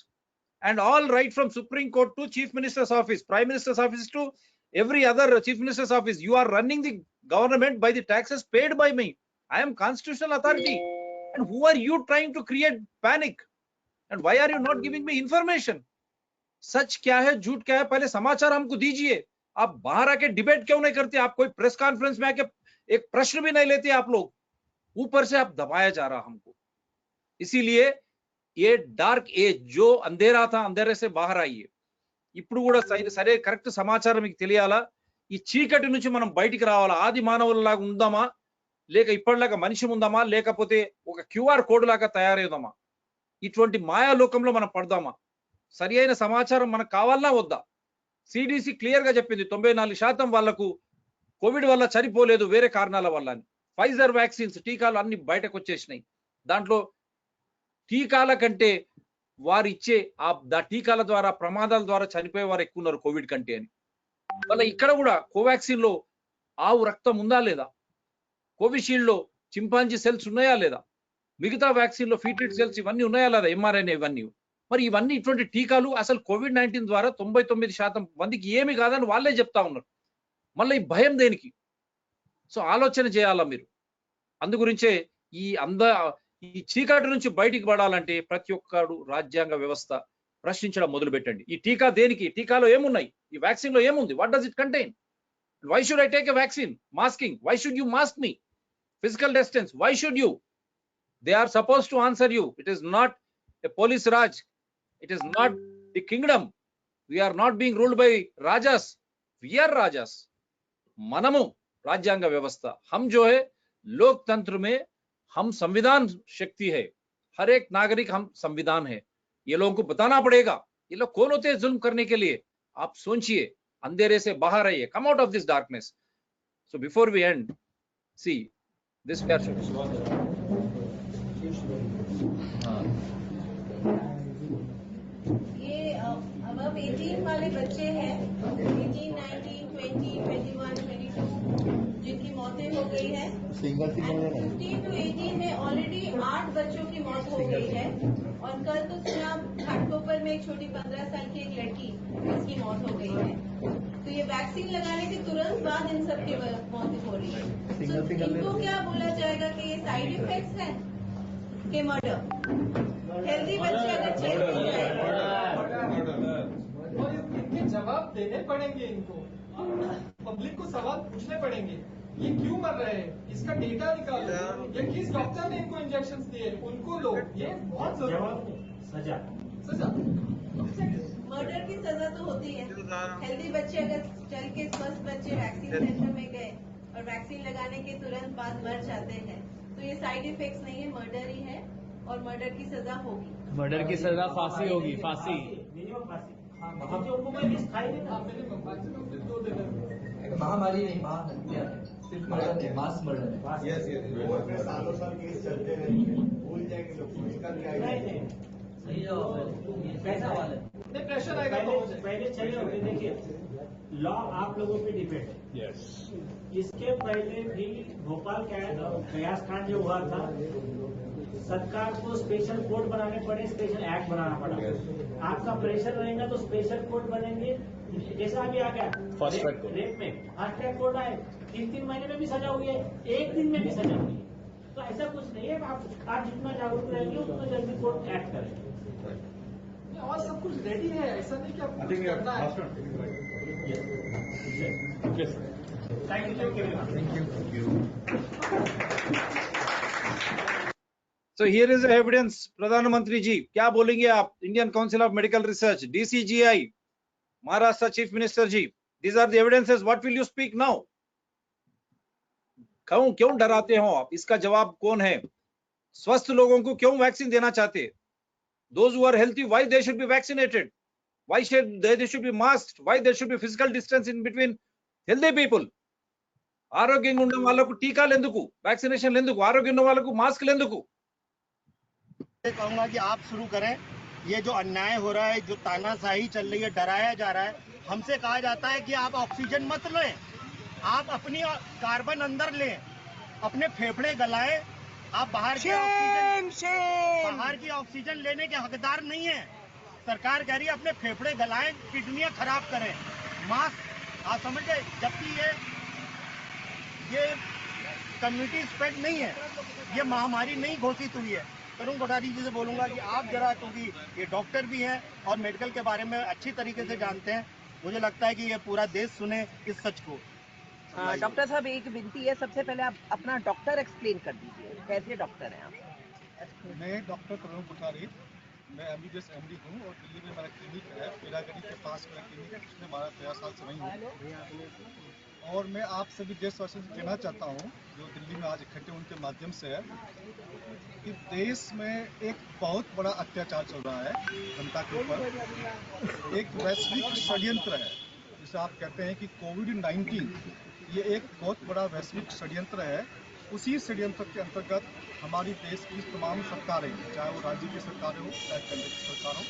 and all right from Supreme Court to Chief Minister's office, Prime Minister's office to every other Chief Minister's office, you are running the government by the taxes paid by me. I am constitutional authority, and who are you trying to create panic? And why are you not giving me information? सच क्या है, झूठ क्या है, पहले समाचार हमको दीजिए। आप बाहर आके डिबेट क्यों नहीं करते? आप कोई प्रेस कॉन्फ्रेंस में आके एक प्रश्न भी नहीं लेते आप लोग। ऊपर से आप दबाया जा रहा हमको। इसीलिए ये डार्क एज, जो अंधेरा था, अंधेरे से बाहर आइए। ఇప్పుడు కూడా సరే కరెక్ట్ సమాచారం మీకు తెలియాలా? ఈ చీకటి నుంచి మనం బయటికి రావాలా? ఆది మానవులలాగా ఉందామా, లేక ఇప్పటిలాగా మనిషి ఉందామా, లేకపోతే ఒక క్యూఆర్ కోడ్ లాగా తయారవుదామా? ఇటువంటి మాయాలోకంలో మనం పడదామా? సరి అయిన సమాచారం మనకు కావాలనా వద్దా? సిడిసి క్లియర్ గా చెప్పింది 94% వాళ్ళకు కోవిడ్ వల్ల చనిపోలేదు, వేరే కారణాల వల్ల అని. ఫైజర్ వ్యాక్సిన్స్ టీకాలు అన్ని బయటకు వచ్చేసినాయి. దాంట్లో టీకాల కంటే వారు ఇచ్చే టీకాల ద్వారా ప్రమాదాల ద్వారా చనిపోయే వారు ఎక్కువ ఉన్నారు కోవిడ్ కంటే అని. మళ్ళీ ఇక్కడ కూడా కోవాక్సిన్ లో ఆవు రక్తం ఉందా లేదా, కోవిషీల్డ్ లో చింపాంజీ సెల్స్ ఉన్నాయా లేదా, మిగతా వ్యాక్సిన్ లో ఫీటెడ్ సెల్స్ ఇవన్నీ ఉన్నాయా లేదా, ఎంఆర్ఎన్ఏ ఇవన్నీ. మరి ఇవన్నీ ఇటువంటి టీకాలు అసలు COVID-19 ద్వారా 99% మందికి ఏమి కాదని వాళ్ళే చెప్తా ఉన్నారు. మళ్ళీ ఈ భయం దేనికి? సో ఆలోచన చేయాలా మీరు. అందు గురించే ఈ చీకటి నుంచి బయటికి పడాలంటే ప్రతి ఒక్కరు రాజ్యాంగ వ్యవస్థ ప్రశ్నించడం మొదలు పెట్టండి. ఈ టీకా దేనికి? టీకాలో ఏమున్నాయి? ఈ వ్యాక్సిన్ లో ఏముంది? What does it contain? Why should I take a vaccine? Masking, why should you mask me? Physical distance, why should you? They are suppose to answer you. It is not a police raj, it is not the kingdom. We are not being ruled by rajas, we are rajas. మనము రాజ్యాంగ వ్యवस्था, हम जो है लोकतंत्र में हम संविधान शक्ति है, हर एक नागरिक हम संविधान है। ये लोगों को बताना पड़ेगा ये लोग कौन होते हैं जुल्म करने के लिए। आप सोचिए, अंधेरे से बाहर आइए, come out of this darkness. So before we end, see this fair show. ये अब 18 वाले बच्चे हैं, 18, 19, 20, 21, 22 जिनकी मौतें हो गई है। 15 to 18 में ऑलरेडी 8 बच्चों की मौत हो गई है, और कल तो सुना घाटकोपर में एक छोटी 15 साल की एक लड़की जिसकी मौत हो गई है। तो ये वैक्सीन लगाने के तुरंत बाद इन सब की मौत हो रही है। तो इनको क्या बोला जाएगा कि ये साइड इफेक्ट्स हैं कि मर्डर? हेल्दी बच्चे अगर चल और इनके जवाब देने पड़ेंगे, इनको पब्लिक को सवाल पूछने पड़ेंगे, ये क्यों मर रहे हैं, इसका डेटा निकालो, या किस डॉक्टर ने इनको इंजेक्शन दिए उनको लो, ये बहुत जरूरी है। सजा मर्डर की सजा तो होती है। हेल्दी बच्चे अगर चल के स्वस्थ बच्चे वैक्सीन सेंटर में गए और वैक्सीन लगाने के तुरंत बाद मर जाते हैं, तो ये साइड इफेक्ट्स नहीं है, मर्डर ही है, और मर्डर की सजा होगी। मर्डर की सजा फांसी होगी, फांसी। महामारी नहीं, महाहत्या है, सिर्फ मर्डर है, मास मर्डर है। सालों साल केस चलते हैं, भूल जाएंगे लोग, इसका क्या है? सही जवाब है, कैसा वाला है? नहीं प्रेशर आएगा तो पहले चले होंगे। देखिए, लॉ आप लोगों पे डिपेंड है। इसके पहले भी भोपाल प्रयास कांड जो हुआ था, सरकार को स्पेशल कोड बनाने पड़े, स्पेशल एक्ट बनाना पड़ा। आपका प्रेशर रहेगा तो स्पेशल कोड बनेंगे। जैसा अभी आ गया रेप में फास्ट ट्रैक कोड आए, 3 महीने में भी सजा हुई है, 1 दिन में भी सजा हुई है। तो ऐसा कुछ नहीं है। आप जितना जागरूक रहेंगे उतना जल्दी कोर्ट एक्ट करेंगे। और सब कुछ रेडी है, ऐसा नहीं कि आपको कुछ करना है। Thank you. So here is the evidence, Pradhanamantri ji. क्या बोलेंगे आप? Indian Council of Medical Research, DCGI, Maharashtra Chief Minister ji. These are the evidences. What will you speak now? क्यों डराते हो आप? इसका जवाब कौन है? स्वस्थ लोगों को क्यों वैक्सीन देना चाहते? Those who are healthy, why they should be vaccinated? Why should they should be masked? Why there should be physical distance in between healthy people? ఆరోగ్యంగా ఉన్న వాళ్ళకు టీకాలు ఎందుకు? వ్యాక్సినేషన్ ఎందుకు? ఆరోగ్యంగా ఉన్న వాళ్ళకు మాస్క్లు ఎందుకు? कहूंगा कि आप शुरू करें। ये जो अन्याय हो रहा है, जो तानाशाही चल रही है, डराया जा रहा है, हमसे कहा जाता है कि आप ऑक्सीजन मत लें, आप अपनी कार्बन अंदर लें, अपने फेफड़े गलाएं, आप बाहर की ऑक्सीजन लेने के हकदार नहीं है। सरकार कह रही है अपने फेफड़े गलाएं, किडनियां खराब करें, मास्क आप समझ गए। जबकि ये कम्युनिटी स्प्रेड नहीं है, ये महामारी नहीं घोषित हुई है। तरुण कोठारी जी से बोलूंगा कि आप जरा, क्योंकि ये डॉक्टर भी हैं और मेडिकल के बारे में अच्छी तरीके से जानते हैं, मुझे लगता है कि ये पूरा देश सुने इस सच को। डॉक्टर साहब एक विनती है, सबसे पहले आप अपना डॉक्टर एक्सप्लेन कर दीजिए, कैसे डॉक्टर हैं आप? मैं डॉक्टर तरुण कोठारी, मैं MBBS MD हूँ और दिल्ली में मेरा क्लिनिक है, पेरागढ़ी के पास मेरा क्लिनिक है, जिसमें 13 साल से नहीं हूँ। और मैं आप सभी देशवासियों से कहना चाहता हूँ जो दिल्ली में आज इकट्ठे उनके माध्यम से है कि देश में एक बहुत बड़ा अत्याचार चल रहा है जनता के ऊपर। एक वैश्विक षड्यंत्र है, जिसे आप कहते हैं कि कोविड-19, ये एक बहुत बड़ा वैश्विक षड्यंत्र है। उसी षड्यंत्र के अंतर्गत हमारी देश की तमाम सरकारें, चाहे वो राज्य की सरकारें हो चाहे केंद्र की सरकार हो,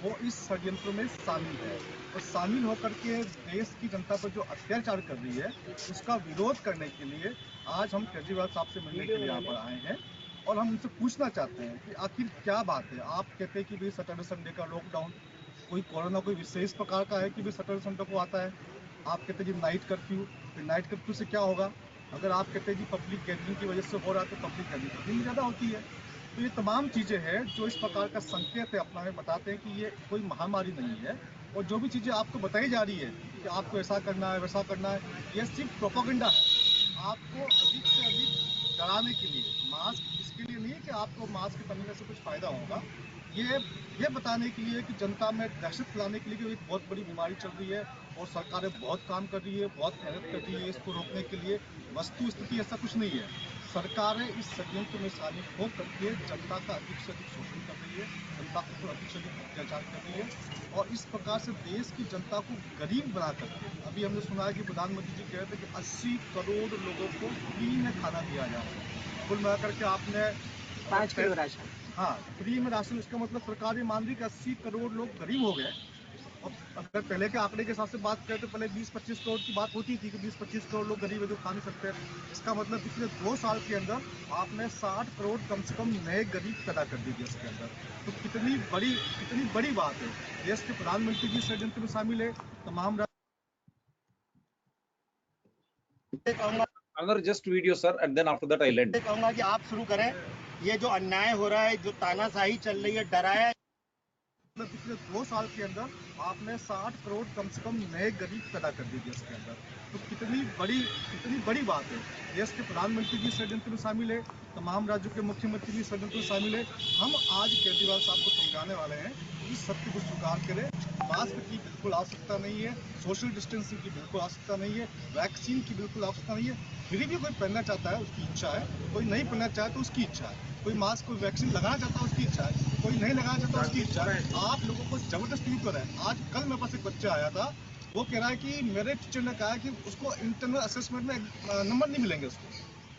वो इस षड्यंत्र में शामिल है। और शामिल होकर के देश की जनता पर जो अत्याचार कर रही है, उसका विरोध करने के लिए आज हम केजरीवाल साहब से मिलने के लिए यहाँ पर आए हैं। और हम उनसे पूछना चाहते हैं कि आखिर क्या बात है। आप कहते हैं कि भाई सैटरडे संडे का लॉकडाउन, कोई कोरोना कोई विशेष प्रकार का है कि भाई सैटरडे संडे को आता है। आप कहते हैं जी नाइट कर्फ्यू, फिर नाइट कर्फ्यू से क्या होगा? अगर आप कहते हैं जी पब्लिक गैदरिंग की वजह से हो रहा है, तो पब्लिक गैदरिंग दिन ज़्यादा होती है। तो ये तमाम चीज़ें हैं जो इस प्रकार का संकेत है अपना में बताते हैं कि ये कोई महामारी नहीं है। और जो भी चीज़ें आपको बताई जा रही है कि आपको ऐसा करना है वैसा करना है, ये सिर्फ प्रोपेगेंडा है, आपको अधिक से अधिक डराने के लिए। मास्क इसके लिए नहीं है कि आपको मास्क पहनने से कुछ फ़ायदा होगा, ये बताने के लिए कि जनता में दहशत फैलाने के लिए कि एक बहुत बड़ी बीमारी चल रही है और सरकारें बहुत काम कर रही है, बहुत मेहनत कर रही है इसको रोकने के लिए। वस्तु स्थिति ऐसा कुछ नहीं है। सरकारें इस षड्यंत्र में शामिल हो करके जनता का अधिक से अधिक शोषण कर रही है, जनता के ऊपर अधिक से अधिक अत्याचार कर रही है और इस प्रकार से देश की जनता को गरीब बना करके। अभी हमने सुना है कि प्रधानमंत्री जी कह रहे थे कि 80 करोड़ लोगों को फ्री में खाना दिया जा रहा है। कुल मिलाकर के आपने 5 किलो राशन, हाँ, फ्री में राशन। इसका मतलब सरकार ये मान रही कि 80 करोड़ लोग गरीब हो गए। और अगर पहले के आंकड़े के हिसाब से बात करें तो पहले 20-25 करोड़ की बात होती थी कि 20-25 करोड़ लोग गरीब है जो खा नहीं सकते। इसका मतलब पिछले 2 साल के अंदर आपने 60 करोड़ कम से कम नए गरीब पैदा कर दिए देश के अंदर। तो कितनी बड़ी बात है। देश के प्रधानमंत्री जी षड्यंत्र में शामिल है। तमाम Another just video, sir, and then after that I'll end. कहूंगा कि आप शुरू करें। ये जो अन्याय हो रहा है, जो तानाशाही चल रही है, डराया पिछले 2 साल के अंदर आपने 60 करोड़ कम से कम नए गरीब पैदा कर दिए देश के अंदर। तो कितनी बड़ी बात है। देश के प्रधानमंत्री जी षड्यंत्र में शामिल है, तमाम राज्यों के मुख्यमंत्री भी षड्यंत्र में शामिल है। हम आज केजरीवाल साहब को समझाने वाले हैं कि सत्य को स्वीकार करें। मास्क की बिल्कुल आवश्यकता नहीं है, सोशल डिस्टेंसिंग की बिल्कुल आवश्यकता नहीं है, वैक्सीन की बिल्कुल आवश्यकता नहीं है। फिर भी कोई पहनना चाहता है उसकी इच्छा है, कोई नहीं पहनना चाहे तो उसकी इच्छा है। कोई मास्क कोई वैक्सीन लगाना चाहता है उसकी इच्छा है, कोई नहीं लगाना चाहता उसकी इच्छा है। आप लोगों को जबरदस्ती क्यों कर रहे हैं? आज कल मेरे पास एक बच्चा आया था, वो कह रहा है कि मेरे टीचर ने कहा कि उसको इंटरनल असेसमेंट में नंबर नहीं मिलेंगे उसको।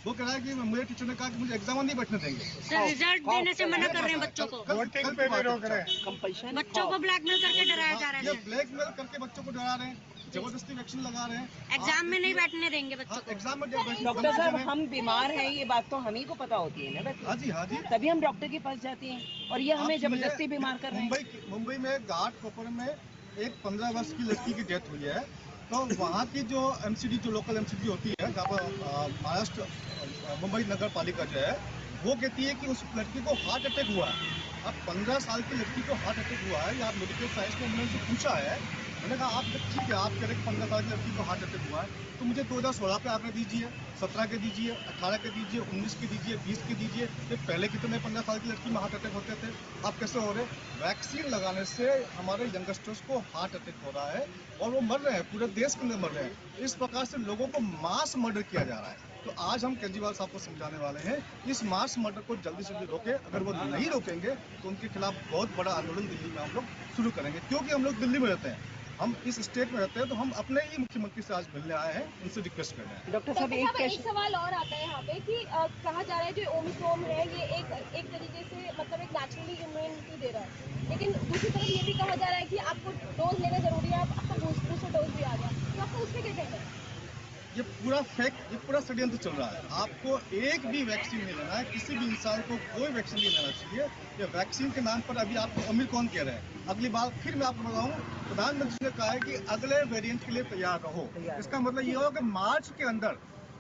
वो कह रहा है कि मेरे टीचर ने कहा कि मुझे एग्जाम नहीं बैठने देंगे। रिजल्ट देने से मना कर रहे हैं बच्चों को, वोटिंग पे भी रोक रहे हैं, कंपल्शन बच्चों को ब्लैकमेल करके डराया जा रहा है। ये ब्लैकमेल करके बच्चों को डरा रहे हैं, जबरदस्ती वैक्सीन लगा रहे हैं, एग्जाम में नहीं बैठने देंगे बच्चों को। एग्जाम में डॉक्टर साहब हम बीमार हैं, ये बात तो हम ही को पता होती है ना वैसे। हाँ जी, तभी हम डॉक्टर के पास जाते हैं और ये हमें जबरदस्ती बीमार कर रहे हैं। मुंबई में घाट कोपर में एक 15 वर्ष की लड़की की डेथ हुई है। तो वहाँ की जो MCD, जो लोकल MCD होती है, जहाँ पर महाराष्ट्र मुंबई नगर पालिका जो है, वो कहती है कि उस लड़की को हार्ट अटैक हुआ है। अब 15 साल की लड़की को हार्ट अटैक हुआ है, या मेडिकल साइंस में उन्होंने पूछा है, मैंने कहा आप ठीक है, आप कह रहे 15 साल की लड़की को हार्ट अटैक हुआ है, तो मुझे 2016 पे आंकड़े दीजिए, 17 के दीजिए, 18 के दीजिए, 19 के दीजिए, 20 के दीजिए, फिर पहले कितने 15 साल की लड़की में हार्ट अटैक होते थे, अब कैसे हो रहे? वैक्सीन लगाने से हमारे यंगस्टर्स को हार्ट अटैक हो रहा है और वो मर रहे हैं, पूरे देश के अंदर मर रहे हैं। इस प्रकार से लोगों को मास मर्डर किया जा रहा है। तो आज हम केजरीवाल साहब को समझाने वाले हैं, इस मास मर्डर को जल्दी से जल्दी रोके। अगर वो नहीं रोकेंगे तो उनके खिलाफ बहुत बड़ा आंदोलन दिल्ली में हम लोग शुरू करेंगे, क्योंकि हम लोग दिल्ली में रहते हैं, हम इस स्टेट में रहते हैं, तो हम अपने ही मुख्यमंत्री से आज मिलने आए हैं, उनसे रिक्वेस्ट कर रहे हैं। डॉक्टर साहब एक सवाल और आता है यहाँ पे कि कहा जा रहा है जो ओमिक्रोन है ये एक तरीके से मतलब एक नेचुरली इम्यूनिटी दे रहा है, लेकिन दूसरी तरफ ये भी कहा जा रहा है कि आपको डोज लेना जरूरी है, आपका बूस्टर डोज भी आ गया, तो आपको उसमें क्या कहना है? ये पूरा फेक, ये पूरा षड्यंत्र चल रहा है। आपको एक भी वैक्सीन नहीं लेना है, किसी भी इंसान को कोई वैक्सीन नहीं लेना चाहिए। ये वैक्सीन के नाम पर अभी आपको अमीर कौन कह रहे हैं? अगली बार फिर मैं आपको बताऊं, प्रधानमंत्री ने कहा है कि अगले वेरिएंट के लिए तैयार रहो। इसका मतलब ये होगा कि मार्च के अंदर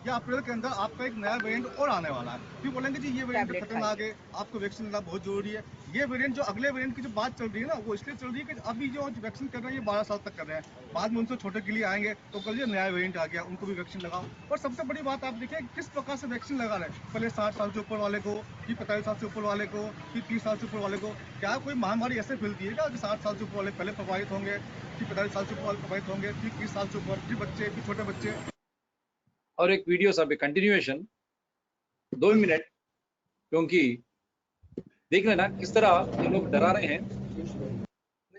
या अप्रैल के अंदर आपका एक नया वेरिएंट और आने वाला है, फिर बोलेंगे जी ये वेरिएंट खतरनाक है, आपको वैक्सीन लेना बहुत जरूरी है। ये वेरिएंट जो अगले वेरिएंट की जो बात चल रही है ना, वो इसलिए चल रही है कि अभी जो वैक्सीन कर रहे हैं ये 12 साल तक कर रहे हैं, बाद में उनसे छोटे के लिए आएंगे तो कल ये नया वेरिएंट आ गया, उनको भी वैक्सीन लगाओ। और सबसे बड़ी बात आप देखिए किस प्रकार से वैक्सीन लगा रहे हैं, पहले 60 साल से ऊपर वाले को, फिर 45 साल से ऊपर वाले को, फिर 30 साल से ऊपर वाले को। क्या कोई महामारी ऐसे फैलती है क्या कि 60 साल से ऊपर वाले पहले प्रभावित होंगे, फिर 45 साल से ऊपर वाले प्रभावित होंगे, फिर 30 साल से ऊपर, फिर बच्चे, फिर छोटे बच्चे। और एक वीडियो सब कंटिन्यूएशन 2 मिनट, क्योंकि देख लेना किस तरह ये लोग डरा रहे हैं।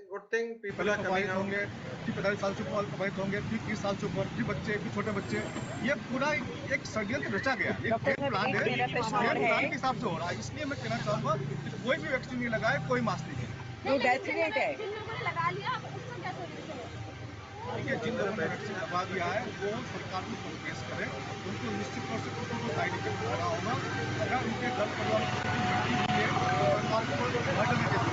Good thing people पहले are coming प्रभावित out. होंगे, फिर 45 साल से ऊपर प्रभावित होंगे, फिर 30 साल से ऊपर, फिर बच्चे, फिर छोटे बच्चे। ये पूरा एक षड्यंत्र रचा गया, एक गेम प्लान है, गेम प्लान के हिसाब से हो रहा है। इसलिए मैं कहना चाहूंगा कि कोई भी वैक्सीन नहीं लगाए, कोई मास्क नहीं है। जो डेथ रेट है, जिन लोगों ने लगा लिया उसका क्या सोल्यूशन है? देखिए जिन लोगों ने वैक्सीन लगा दिया है वो सरकार को प्रोटेस्ट करें, उनको निश्चित तौर से किसी को साइड इफेक्ट हो रहा होगा। अगर उनके घर परिवार में किसी की मृत्यु हुई है तो सरकार को मर्डर में केस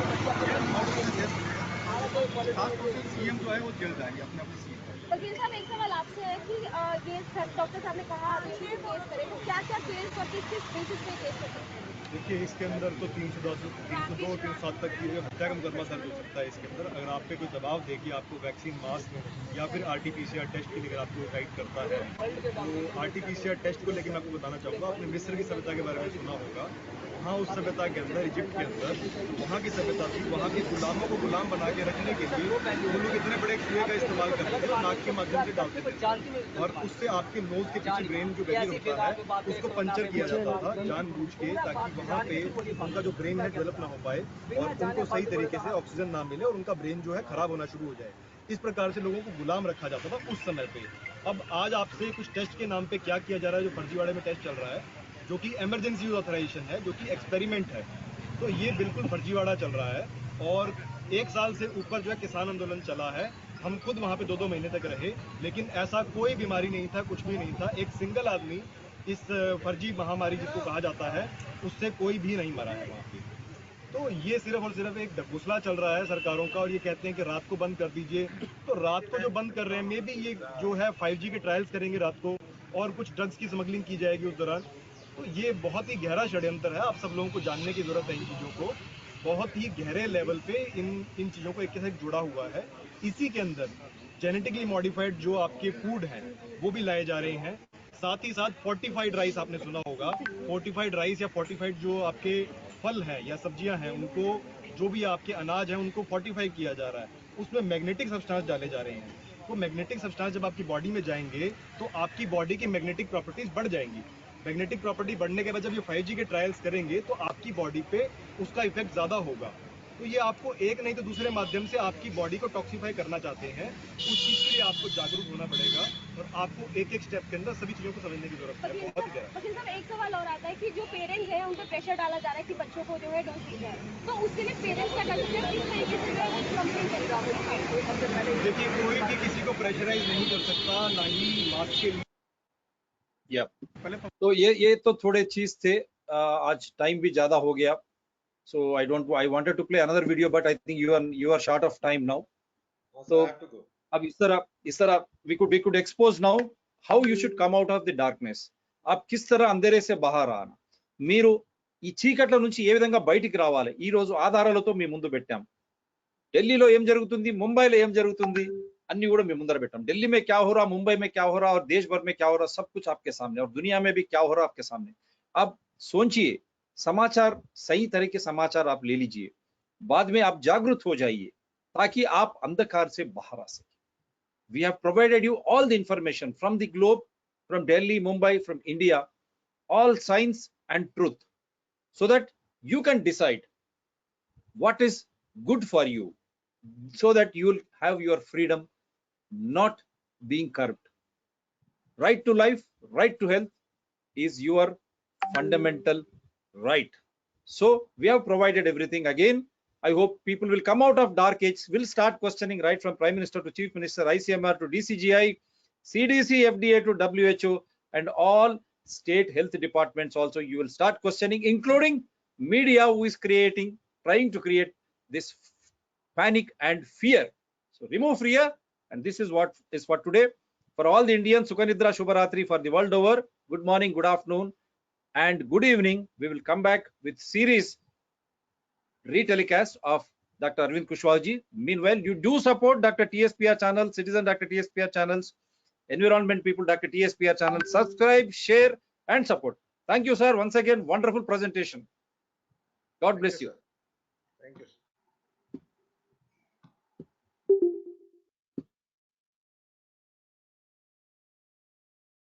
करें, खासतौर से सीएम जो है वो जेल जाएंगे अपने अपने सीएम। वकील साहब एक सवाल आपसे है कि ये डॉक्टर साहब ने कहा आप इसी पे केस करें, तो क्या क्या केस पर किस बेसिस पे केस कर सकते हैं? देखिए इसके अंदर तो 302 307 तक की हत्या का मुकदमा दर्ज हो सकता है। इसके अंदर अगर आप पे कोई दबाव दे कि आपको वैक्सीन मास्क या फिर RT-PCR टेस्ट के लिए अगर आपको गाइड करता है, तो RT-PCR टेस्ट को लेकर मैं आपको बताना चाहूँगा, आपने मिस्र की सभ्यता के बारे में सुना होगा। वहाँ उस सभ्यता के अंदर, इजिप्ट के अंदर, वहाँ की सभ्यता थी, वहाँ के गुलामों को गुलाम बना के रखने के लिए वो लोग इतने बड़े कुएं का इस्तेमाल करते थे और नाक के माध्यम से डालते थे, और उससे आपके नोज के पीछे ब्रेन जो गहिर होता है उसको पंचर किया जाता था जानबूझ के, ताकि वहाँ पे उनका जो ब्रेन है डेवलप ना हो पाए और उनको सही तरीके से ऑक्सीजन ना मिले और उनका ब्रेन जो है खराब होना शुरू हो जाए। इस प्रकार से लोगों को गुलाम रखा जाता था उस समय पे। अब आज आपसे कुछ टेस्ट के नाम पे क्या किया जा रहा है, जो फर्जीवाड़े में टेस्ट चल रहा है, जो कि इमरजेंसी यूज ऑथराइजेशन है, जो कि एक्सपेरिमेंट है, तो ये बिल्कुल फर्जीवाड़ा चल रहा है। और 1 साल से ऊपर जो है किसान आंदोलन चला है, हम खुद वहाँ पे 2-2 महीने तक रहे, लेकिन ऐसा कोई बीमारी नहीं था, कुछ भी नहीं था। एक सिंगल आदमी इस फर्जी महामारी जिसको कहा जाता है उससे कोई भी नहीं मरा है वहाँ पे। तो ये सिर्फ और सिर्फ एक ढकोसला चल रहा है सरकारों का, और ये कहते हैं कि रात को बंद कर दीजिए, तो रात को जो बंद कर रहे हैं, मे बी ये जो है 5G के ट्रायल्स करेंगे रात को और कुछ ड्रग्स की स्मगलिंग की जाएगी उस दौरान। तो ये बहुत ही गहरा षड्यंत्र है, आप सब लोगों को जानने की जरूरत है इन चीज़ों को, बहुत ही गहरे लेवल पे इन चीज़ों को एक के साथ जुड़ा हुआ है। इसी के अंदर जेनेटिकली मॉडिफाइड जो आपके फूड हैं वो भी लाए जा रहे हैं, साथ ही साथ फोर्टिफाइड राइस, आपने सुना होगा, फोर्टिफाइड राइस या फोर्टिफाइड जो आपके फल हैं या सब्जियां हैं, उनको जो भी आपके अनाज हैं उनको फोर्टिफाई किया जा रहा है, उसमें मैग्नेटिक सब्सटेंस डाले जा रहे हैं। तो मैग्नेटिक सब्सटेंस जब आपकी बॉडी में जाएंगे तो आपकी बॉडी की मैग्नेटिक प्रॉपर्टीज बढ़ जाएंगी। मैग्नेटिक प्रॉपर्टी बढ़ने के बाद जब ये 5G के ट्रायल्स करेंगे तो आपकी बॉडी पे उसका इफेक्ट ज्यादा होगा। तो ये आपको एक नहीं तो दूसरे माध्यम से आपकी बॉडी को टॉक्सिफाई करना चाहते हैं, उस चीज के लिए आपको जागरूक होना पड़ेगा और आपको एक एक स्टेप के अंदर सभी चीजों को समझने की जरूरत है। बहुत ही गहरा। वकील साहब एक सवाल और आता है कि जो पेरेंट्स हैं उन पर प्रेशर डाला जा रहा है कि बच्चों को जो है डोज दी जाए, तो उसके लिए पेरेंट्स क्या कर सकते हैं, किस तरीके से जो है वो कंप्लेंट करेगा? देखिए कोई भी किसी को प्रेशराइज नहीं कर सकता, ना ही मास्क के लिए। तो ये तो थोड़े चीज थे, आज टाइम भी ज्यादा हो गया, so I wanted to play another video but I think you are short of time now, so अब इस तरह we could expose now how you should come out of the darkness. आप किस तरह अंधेरे से बाहर आना। ఈ చీకట్ల నుంచి ఏ విధంగా బయటికి రావాలి ఈ రోజు ఆధారాలతో మీ ముందు పెట్టాం. ఢిల్లీలో ఏం జరుగుతుంది, ముంబైలో ఏం జరుగుతుంది अन्नी కూడా మేము ముందర పెట్టాం. दिल्ली में क्या हो रहा, मुंबई में क्या हो रहा और देश भर में क्या हो रहा, सब कुछ आपके सामने और दुनिया में भी क्या हो रहा आपके सामने. अब सोचिए, समाचार सही तरह के समाचार आप ले लीजिए, बाद में आप जागरूक हो जाइए ताकि आप अंधकार से बाहर आ सके. We have provided you all the information from the globe, from Delhi, Mumbai, from India, all science and truth, so that you can decide what is good for you, so that you will have your freedom not being curbed. Right to life, right to health is your fundamental right. So we have provided everything. Again, I hope people will come out of dark age, will start questioning right from Prime Minister to Chief Minister, ICMR to DCGI, CDC, FDA to WHO, and all state health departments also you will start questioning, including media who is trying to create this panic and fear. So remove fear, and this is what is for today. For all the Indians, Sukhanidra Shubharatri for the world over. Good morning, good afternoon, and good evening. We will come back with series retelecast of Dr. Arvind Kushwaha ji. Meanwhile, you do support Dr. TSPR channel, Citizen Dr. TSPR channels, Environment People Dr. TSPR channel. Subscribe, share, and support. Thank you, sir. Once again, wonderful presentation. God bless you. Thank you.